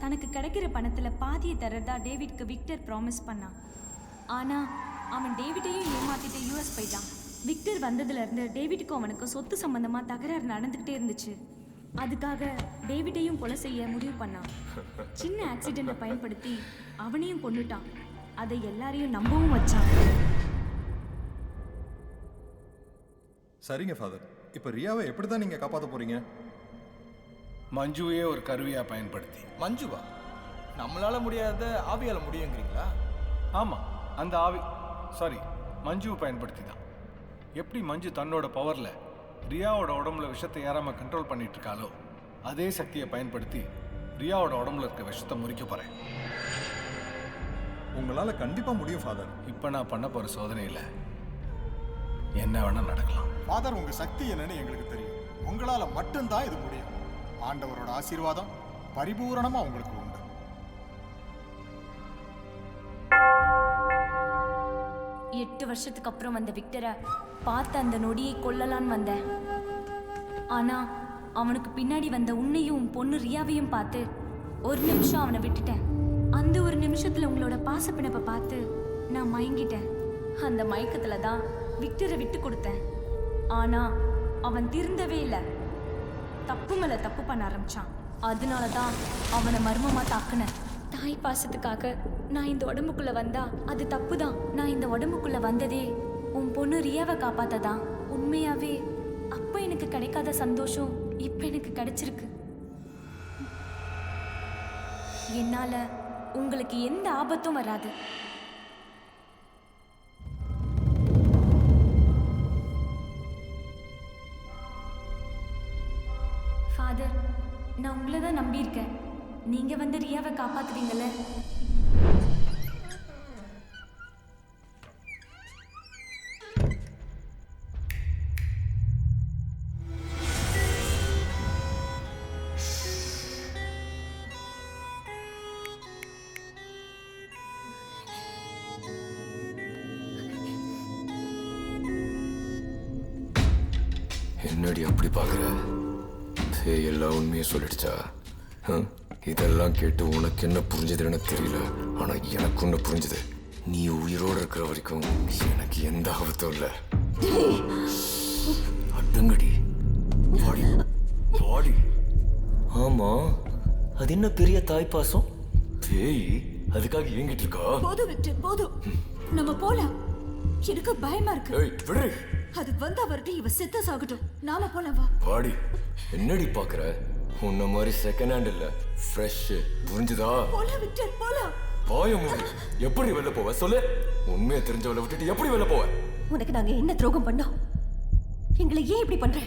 தனக்கு கிடைக்கிற பணத்துல பாதியை தரதா டேவிட்க்கு விக்டர் ப்ராமிஸ் பண்ணான். ஆனா அவன் டேவிட்டையும் ஏமாத்திட்டு யூஎஸ் போயிட்டான். விக்டர் வந்ததுல இருந்து டேவிட்க்கும் அவனுக்கு சொத்து சம்பந்தமா தகராறு நடந்துகிட்டே இருந்துச்சு. அதுக்காக டேவிட்டையும் கொலை செய்ய முடிவு பண்ணான். சின்ன ஆக்சிடென்ட்டை பயன்படுத்தி அவனையும் கொன்னுட்டான். அதை எல்லாரையும் நம்பவும் வச்சான். சரிங்க ஃபாதர், இப்போ ரியாவை எப்படி தான் நீங்கள் காப்பாற்ற போறீங்க? மஞ்சுவையே ஒரு கருவியா பயன்படுத்தி. மஞ்சுவா? நம்மளால முடியாத ஆவியால முடியுங்கிறீங்களா? ஆமா, அந்த ஆவி மஞ்சுவை பயன்படுத்தி தான். எப்படி மஞ்சு தன்னோட பவர்ல ரியாவோட உடம்புல விஷத்தை ஏறாம கண்ட்ரோல் பண்ணிட்டு இருக்காளோ, அதே சக்தியை பயன்படுத்தி ரியாவோட உடம்புல இருக்க விஷத்தை முறிக்க போறேன். உங்களால் கண்டிப்பாக முடியும் ஃபாதர். இப்போ நான் பண்ண போற சோதனையில் என்ன வேணா நடக்கலாம். ஃபாதர், உங்க சக்தி என்னன்னு எங்களுக்கு தெரியும். உங்களால மட்டும்தான் இது முடியும். ஆண்டவரோட ஆசீர்வாதம் பரிபூரணமா உங்களுக்கு உண்டு. எட்டு வருஷத்துக்கு அப்புறம் வந்த விக்டரை பார்த்த அந்த நொடியை கொல்லலான்னு வந்தேன். ஆனா அவனுக்கு பின்னாடி வந்த உன்னையும் பொண்ணு ரியாவையும் பார்த்து ஒரு நிமிஷம் அவனை விட்டுட்டேன். அந்த ஒரு நிமிஷத்துல உங்களோட பாசப்பிணப்பை பார்த்து நான் மயங்கிட்டேன். அந்த மயக்கத்துல தான் விக்டரை விட்டு கொடுத்தேன். ஆனா அவன் திருந்தவே இல்லை. தப்பு மேல தப்பு பண்ண ஆரம்பிச்சான். அதனாலதான் அவனை மர்மமா தாக்குனேன். தாய் பாசத்துக்காக நான் இந்த உடம்புக்குள்ள வந்தா அது தப்பு தான். நான் இந்த உடம்புக்குள்ள வந்ததே உன் பொண்ணு ரியாவை காப்பாத்ததான். உண்மையாவே அப்ப எனக்கு கிடைக்காத சந்தோஷம் இப்ப எனக்கு கிடைச்சிருக்கு. என்னால உங்களுக்கு எந்த ஆபத்தும் வராது. ஃபாதர், நான் உங்களை தான் நம்பியிருக்கேன். நீங்க வந்து ரியாவை காப்பாத்துவீங்கல்ல? என்னடி அப்படி பாக்குற? எல்லா உண்மையும் சொல்லிடுச்சா? இதெல்லாம் கேட்டு உனக்கு என்ன புரிஞ்சதுன்னு தெரியல. ஆனா எனக்கு ஒண்ணு புரிஞ்சது. நீ உயிரோடு இருக்கிற வரைக்கும் எனக்கு எந்த ஆபத்தும் இல்லை. அடங்கடி பாடி. ஆமா, அது என்ன பெரிய தாய்ப்பாசம்? பேய் அதுக்காக ஏங்கிட்டு இருக்கா? போதும் விக்டர், போதும். நம்ம போலாம். எனக்கு பயமா இருக்கு. அது வந்தா வரட்டும், இவ செத்த சாகட்டும். நாம போலாம், வா. பாடி. என்னடி பாக்குற? உன்ன மாதிரி செகண்ட் ஹேண்ட் இல்ல, ஃப்ரெஷ். புரிஞ்சுதா? போலாம் விக்டர், போலாம். பாயமுடி. எப்படி வெளில போவ சொல்லு? உண்மையை தெரிஞ்சவளை விட்டுட்டு எப்படி வெளில போவ? உனக்கு நாங்க என்ன துரோகம் பண்ணோம்? எங்களை ஏன் இப்படி பண்ற?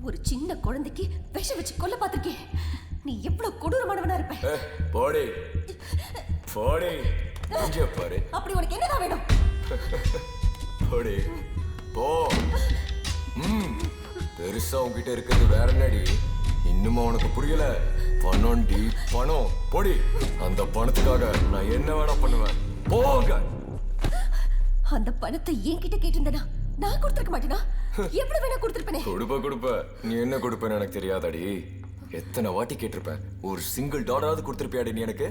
ஒரு சின்ன குழந்தைக்கு விஷம் வச்சு கொல்ல பாத்திருக்கேன். நீ எவ்வளவு கொடூரமானவனா இருப்ப. போடி போடி. இங்க பாரு. அப்படி உனக்கு என்னதான் வேணும்? போடி போ. பெருசா உன்கிட்ட இருக்கிறது வேற என்னடி? இன்னுமா உனக்கு புரியல? பணம்டி, பணம். போடி. அந்த பணத்துக்காக நான் என்ன வேணா பண்ணுவேன். போங்க. அந்த பணத்தை என்கிட்ட கேட்டிருந்தனா நான் கொடுத்துருக்க மாட்டேனா? எவ்வளவு வேணா கொடுத்துருப்பேனே. கொடுப்ப நீ என்ன கொடுப்பேன்னு எனக்கு தெரியாதாடி? எத்தனை வாட்டி கேட்டிருப்பேன். ஒரு சிங்கிள் டாலராவது கொடுத்துருப்பியாடி நீ எனக்கு?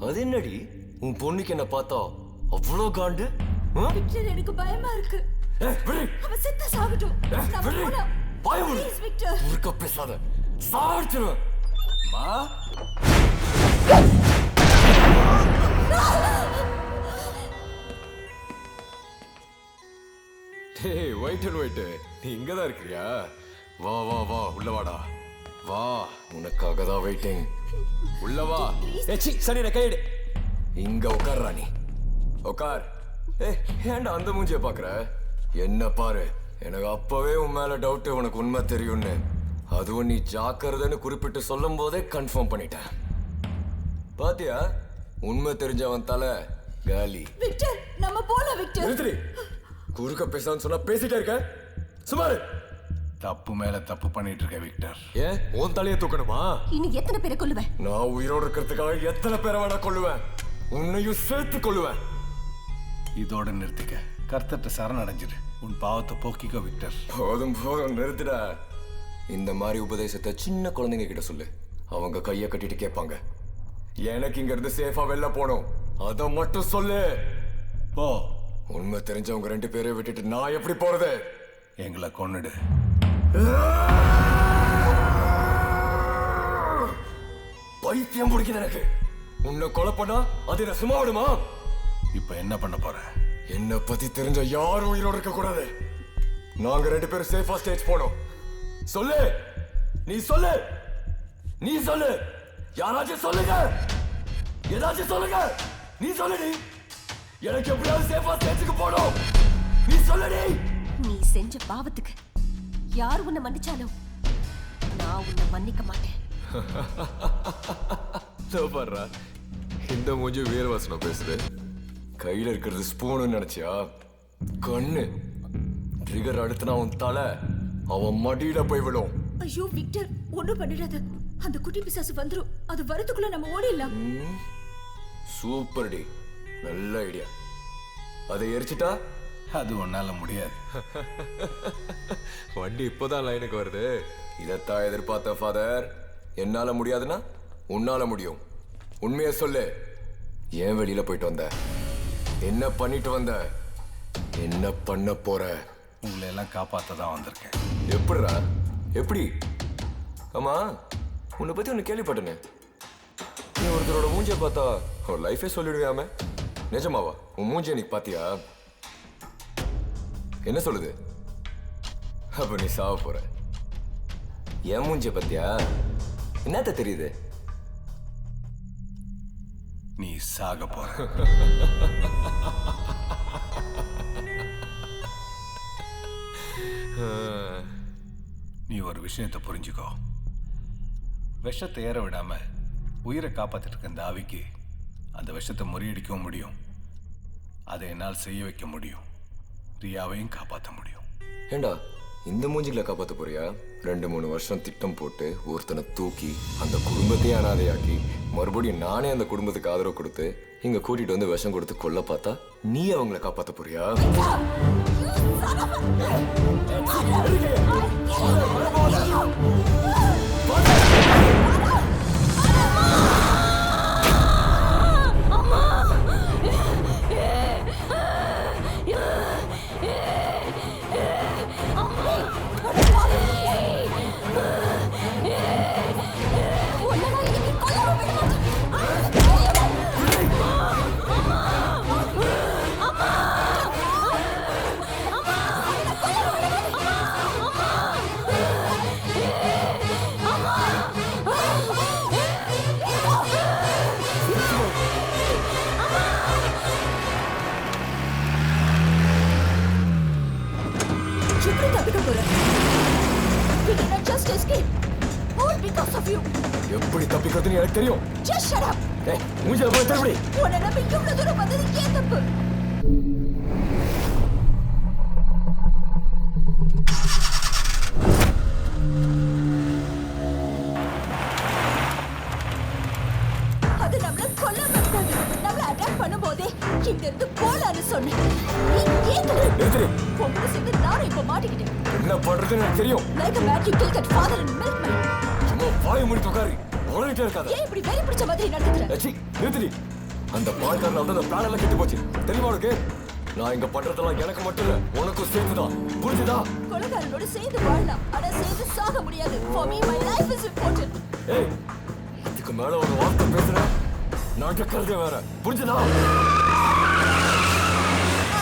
அது என்னடி உன் பொண்ணுக்கு என்ன பார்த்தா அவ்வளோ காண்டு? எனக்கு பயமா இருக்கு. அவ செத்த சாகட்டும். ப்ளீஸ் விக்டர், ஊர்க்க பேசாத. சாவடிச்சிருவேன். மா வெயிட் அண்ட் வெயிட். நீ இங்கதான் இருக்கிறியா? வா வா வா, உள்ள வாடா. வா, உனக்காக தான் வெயிட்டிங். உள்ள வா. சரி, கையெடு. இங்க உட்கார்றா. நீ உட்கார். ஏன்டா அந்த மூஞ்சிய பாக்குற? என்ன பாரு. எனக்கு அப்பவே உன் மேல டவுட், உனக்கு உண்மை தெரியும்னு. அதுவும் நீ ஜாக்கிரதைன்னு குறிப்பிட்டு சொல்லும் போதே கன்ஃபார்ம் பண்ணிட்டேன். பாத்தியா, உண்மை தெரிஞ்சவன் தலை காலி. விக்டர், நம்ம போலாம் விக்டர். நிறுத்தி. குறுக்க பேசான்னு சொன்னா பேசிட்டே இருக்க. சுமாரு. தப்பு மேல தப்பு பண்ணிட்டு இருக்க விக்டர். ஏன் உன் தலையை தூக்கணுமா? இன்னும் எத்தனை பேரை கொல்லுவேன்? நான் உயிரோடு இருக்கிறதுக்காக எத்தனை பேரை வேணா கொல்லுவேன். உன்னையும் சேர்த்து கொல்லுவேன். இதோட நிறுத்திக்க. கர்த்தர்ட்ட சரணடைஞ்சிரு. உன் பாவத்தை போக்கிக்கோ விக்டர். போதும் போதும் நிறுத்துடா. இந்த மாதிரி உபதேசத்தை சின்ன குழந்தைங்க கிட்ட சொல்லு. அவங்க கையை கட்டிட்டு கேட்பாங்க. எனக்கு இங்க இருந்து சேஃபா வெளில போகணும், அதை மட்டும் சொல்லு. போ. உண்மை தெரிஞ்சவங்க 2 பேரை விட்டுட்டு நான் எப்படி போறது? எங்களை கொன்னுடு. பைத்தியம் பிடிக்குது எனக்கு. உன்னை கொலை பண்ணா அது என்ன சும்மா விடுமா? இப்ப என்ன பண்ண போற? என்ன பத்தி தெரிஞ்ச யாரும் உயிரோட இருக்க கூடாது. நாங்க 2 பேரும் சேஃபா ஸ்டேஜ் போனோம். சொல்லு, நீ சொல்லு, நீ சொல்லு, யாராச்சும் சொல்லுங்க, ஏதாச்சும் சொல்லுங்க. நீ சொல்லுடி, எனக்கு எப்படியாவது சேஃபா ஸ்டேஜுக்கு போனோம். நீ சொல்லுடி. நீ செஞ்ச பாவத்துக்கு யார் உன்னை மன்னிச்சாலும் நான் உன்னை மன்னிக்க மாட்டேன். பாடுறா, இந்த மூஞ்சி வீரவாசனம் பேசுது. கையில இருக்கிறது ஸ்பூனு நினைச்சியா? கண்ணு ட்ரிகர் அடுத்துனா அவன் தலை அவன் மடியில போய் விடும். ஐயோ விக்டர், ஒண்ணும் பண்ணிடாத. அந்த குட்டி பிசாசு வந்துரும். அது வரதுக்குள்ள நம்ம ஓடிடலாம். சூப்பர் டி, நல்ல ஐடியா. அதை எரிச்சிட்டா அது உன்னால முடியாது. வண்டி இப்போதான் லைனுக்கு வருது. இதைத்தான் எதிர்பார்த்த ஃபாதர். என்னால முடியாதுன்னா உன்னால முடியும். உண்மையை சொல்லு, ஏன் வெளியில போயிட்டு வந்த? என்ன பண்ணிட்டு வந்த? என்ன பண்ண போற? உங்களை எல்லாம் காப்பாத்த தான் வந்திருக்கேன். எப்படிடா? எப்படி? ஆமா, உன்னை பத்தி ஒன்று கேள்விப்பட்டேனே. நீ ஒருத்தரோட மூஞ்சியை பார்த்தா ஒரு லைஃபே சொல்லிடுவியாம? நிஜமாவா? உன் மூஞ்சியை நீ பாத்தியா? என்ன சொல்லுது? அப்ப நீ சாவ போற. என் மூஞ்சிய பத்தியா? என்னத்த தெரியுது? நீ சாக போற. நீ ஒரு விஷயத்தை புரிஞ்சுக்கோ. விஷத்தை ஏற விடாம உயிரை காப்பாத்திட்டு இருக்க இந்த ஆவிக்கு அந்த விஷத்தை முறியடிக்கவும் முடியும். அதை என்னால் செய்ய வைக்க முடியும். ரியாவையும் காப்பாற்ற முடியும். ஏண்டா இந்த மூஞ்சிகளை காப்பாற்ற போறியா? 2-3 வருஷம் திட்டம் போட்டு ஒருத்தனை தூக்கி அந்த குடும்பத்தையே அனாதையாக்கி மறுபடியும் நானே அந்த குடும்பத்துக்கு ஆதரவு கொடுத்து இங்க கூட்டிட்டு வந்து விஷம் கொடுத்து கொல்ல பார்த்தா நீ அவங்களை காப்பாற்ற போறியா? எப்படி தப்பிக்கிறதுன்னு எனக்கு தெரியும். Just shut up. மூஞ்சில போய் திரும்பி. உன்னை நம்பி இவ்வளவு தூரம் வந்தது ஏன் தப்பு? அது நம்மள கொல்ல வந்தது. நம்மள அட்டாக் பண்ணும்போதே இங்க இருந்து போலான்னு சொன்னேன். நீ கேட்கல. உங்களை சேர்ந்து நானும் இப்ப மாட்டிக்கிட்டேன். என்ன பண்றதுன்னு எனக்கு தெரியும். Like a man, you killed that father and milkman. சும்மா வாயை மூடி உட்காரு. உளறிட்டே இருக்காத. ஏன் இப்படி வெறி பிடிச்ச மாதிரி நடந்துக்கிற? ஏச்சி நிறுத்தி. அந்த பால்காரனால தான் அந்த பிளான் எல்லாம் கெட்டு போச்சு. தெரியுமா உனக்கு? நான் இங்க பண்றதெல்லாம் எனக்கு மட்டும் இல்ல, உனக்கும் சேர்த்துதான். புரிஞ்சுதா? கொலைகாரனோட சேர்ந்து வாழலாம், ஆனா சேர்ந்து சாக முடியாது. For me, my life is important. ஏய், இதுக்கு மேல ஒரு வார்த்தை பேசுற நடக்கிறதே வேற. புரிஞ்சுதா?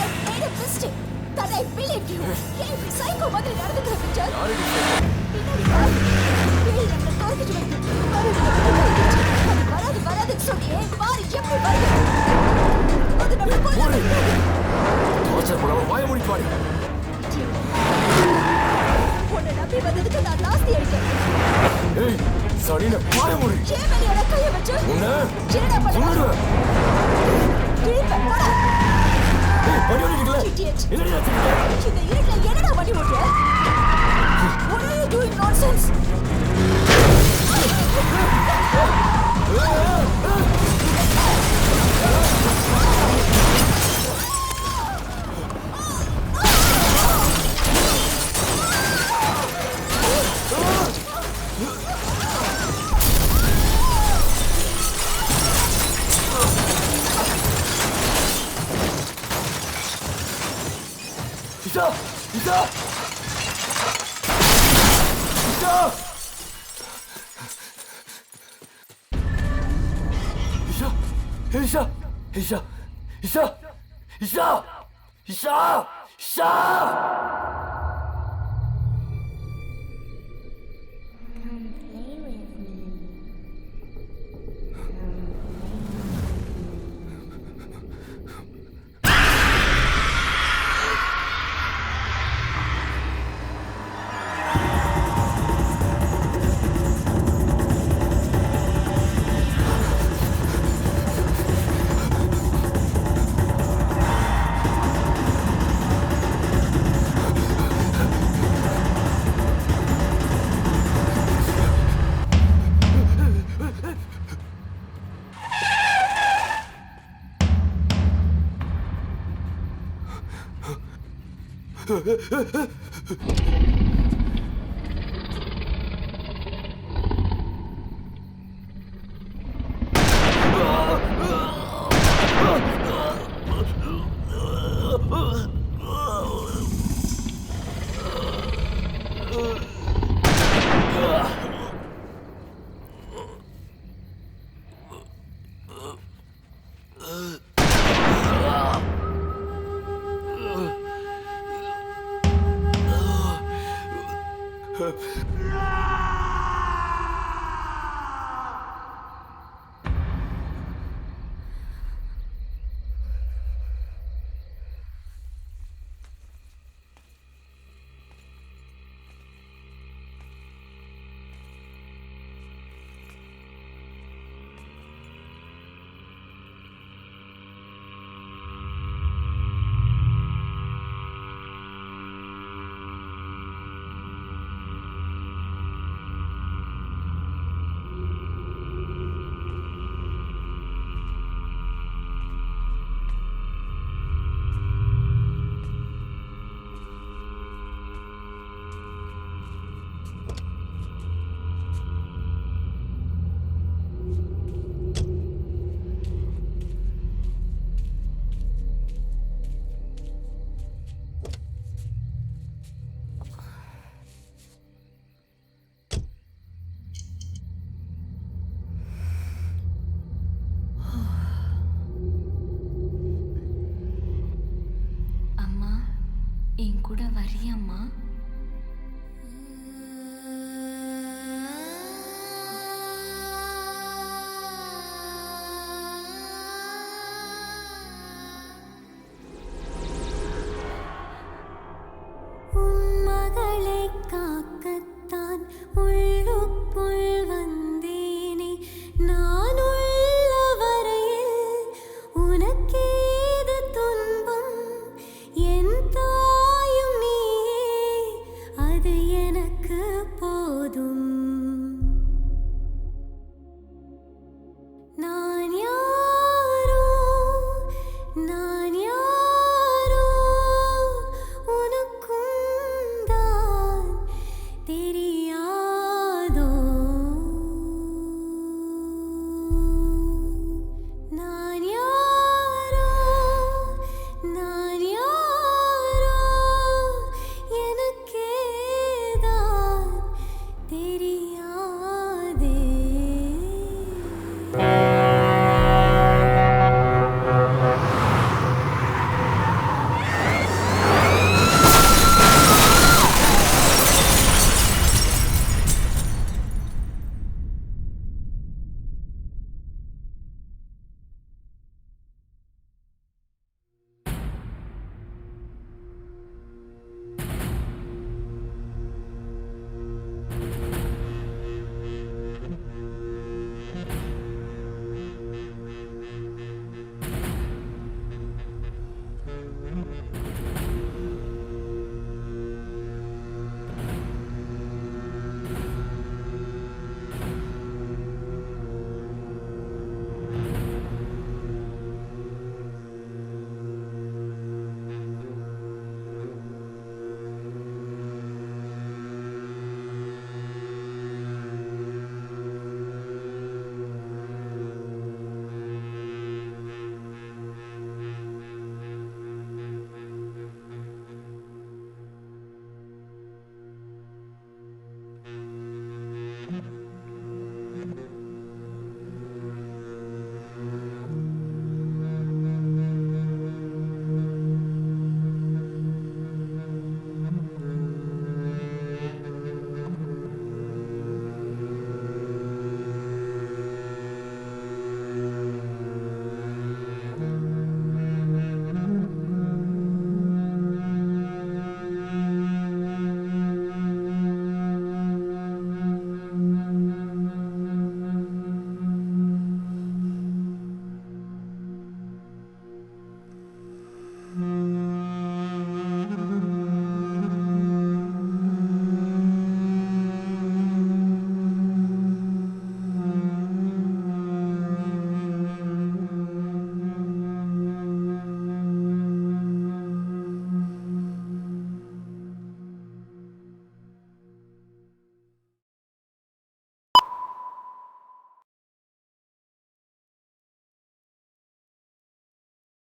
I made a mistake. That I believed you. ஏன் இப்படி சைக்கோ மாதிரி நடந்துக்கிற பிக்சர்? பின்னாடி பாரு. வெளியில நம்மளை துரத்திட்டு வருது. அது வராதுன்னு சொன்னியே. பாரு எப்படி வருது. அது நம்ம கொல்ல டார்ச்சர் பண்ணாம வாயை மூடி பாரு. உன்னை நம்பி வந்ததுக்கு நான் நாஸ்தி அடிக்கிறேன். ஏய், சரின வாயை மூடி. ஏன் மேல கையை வச்சு? உன்னை என்னடா பண்ணுற? திருப்பி போடா. ஏய், வண்டி ஓட்டிக்கல. என்னடி ஆச்சு? இந்த இருட்டுல என்னடா வண்டி ஓட்டுற? What are you doing nonsense? Isha Isha Isha Isha Isha Isha Isha என் கூட வரியாம்மா?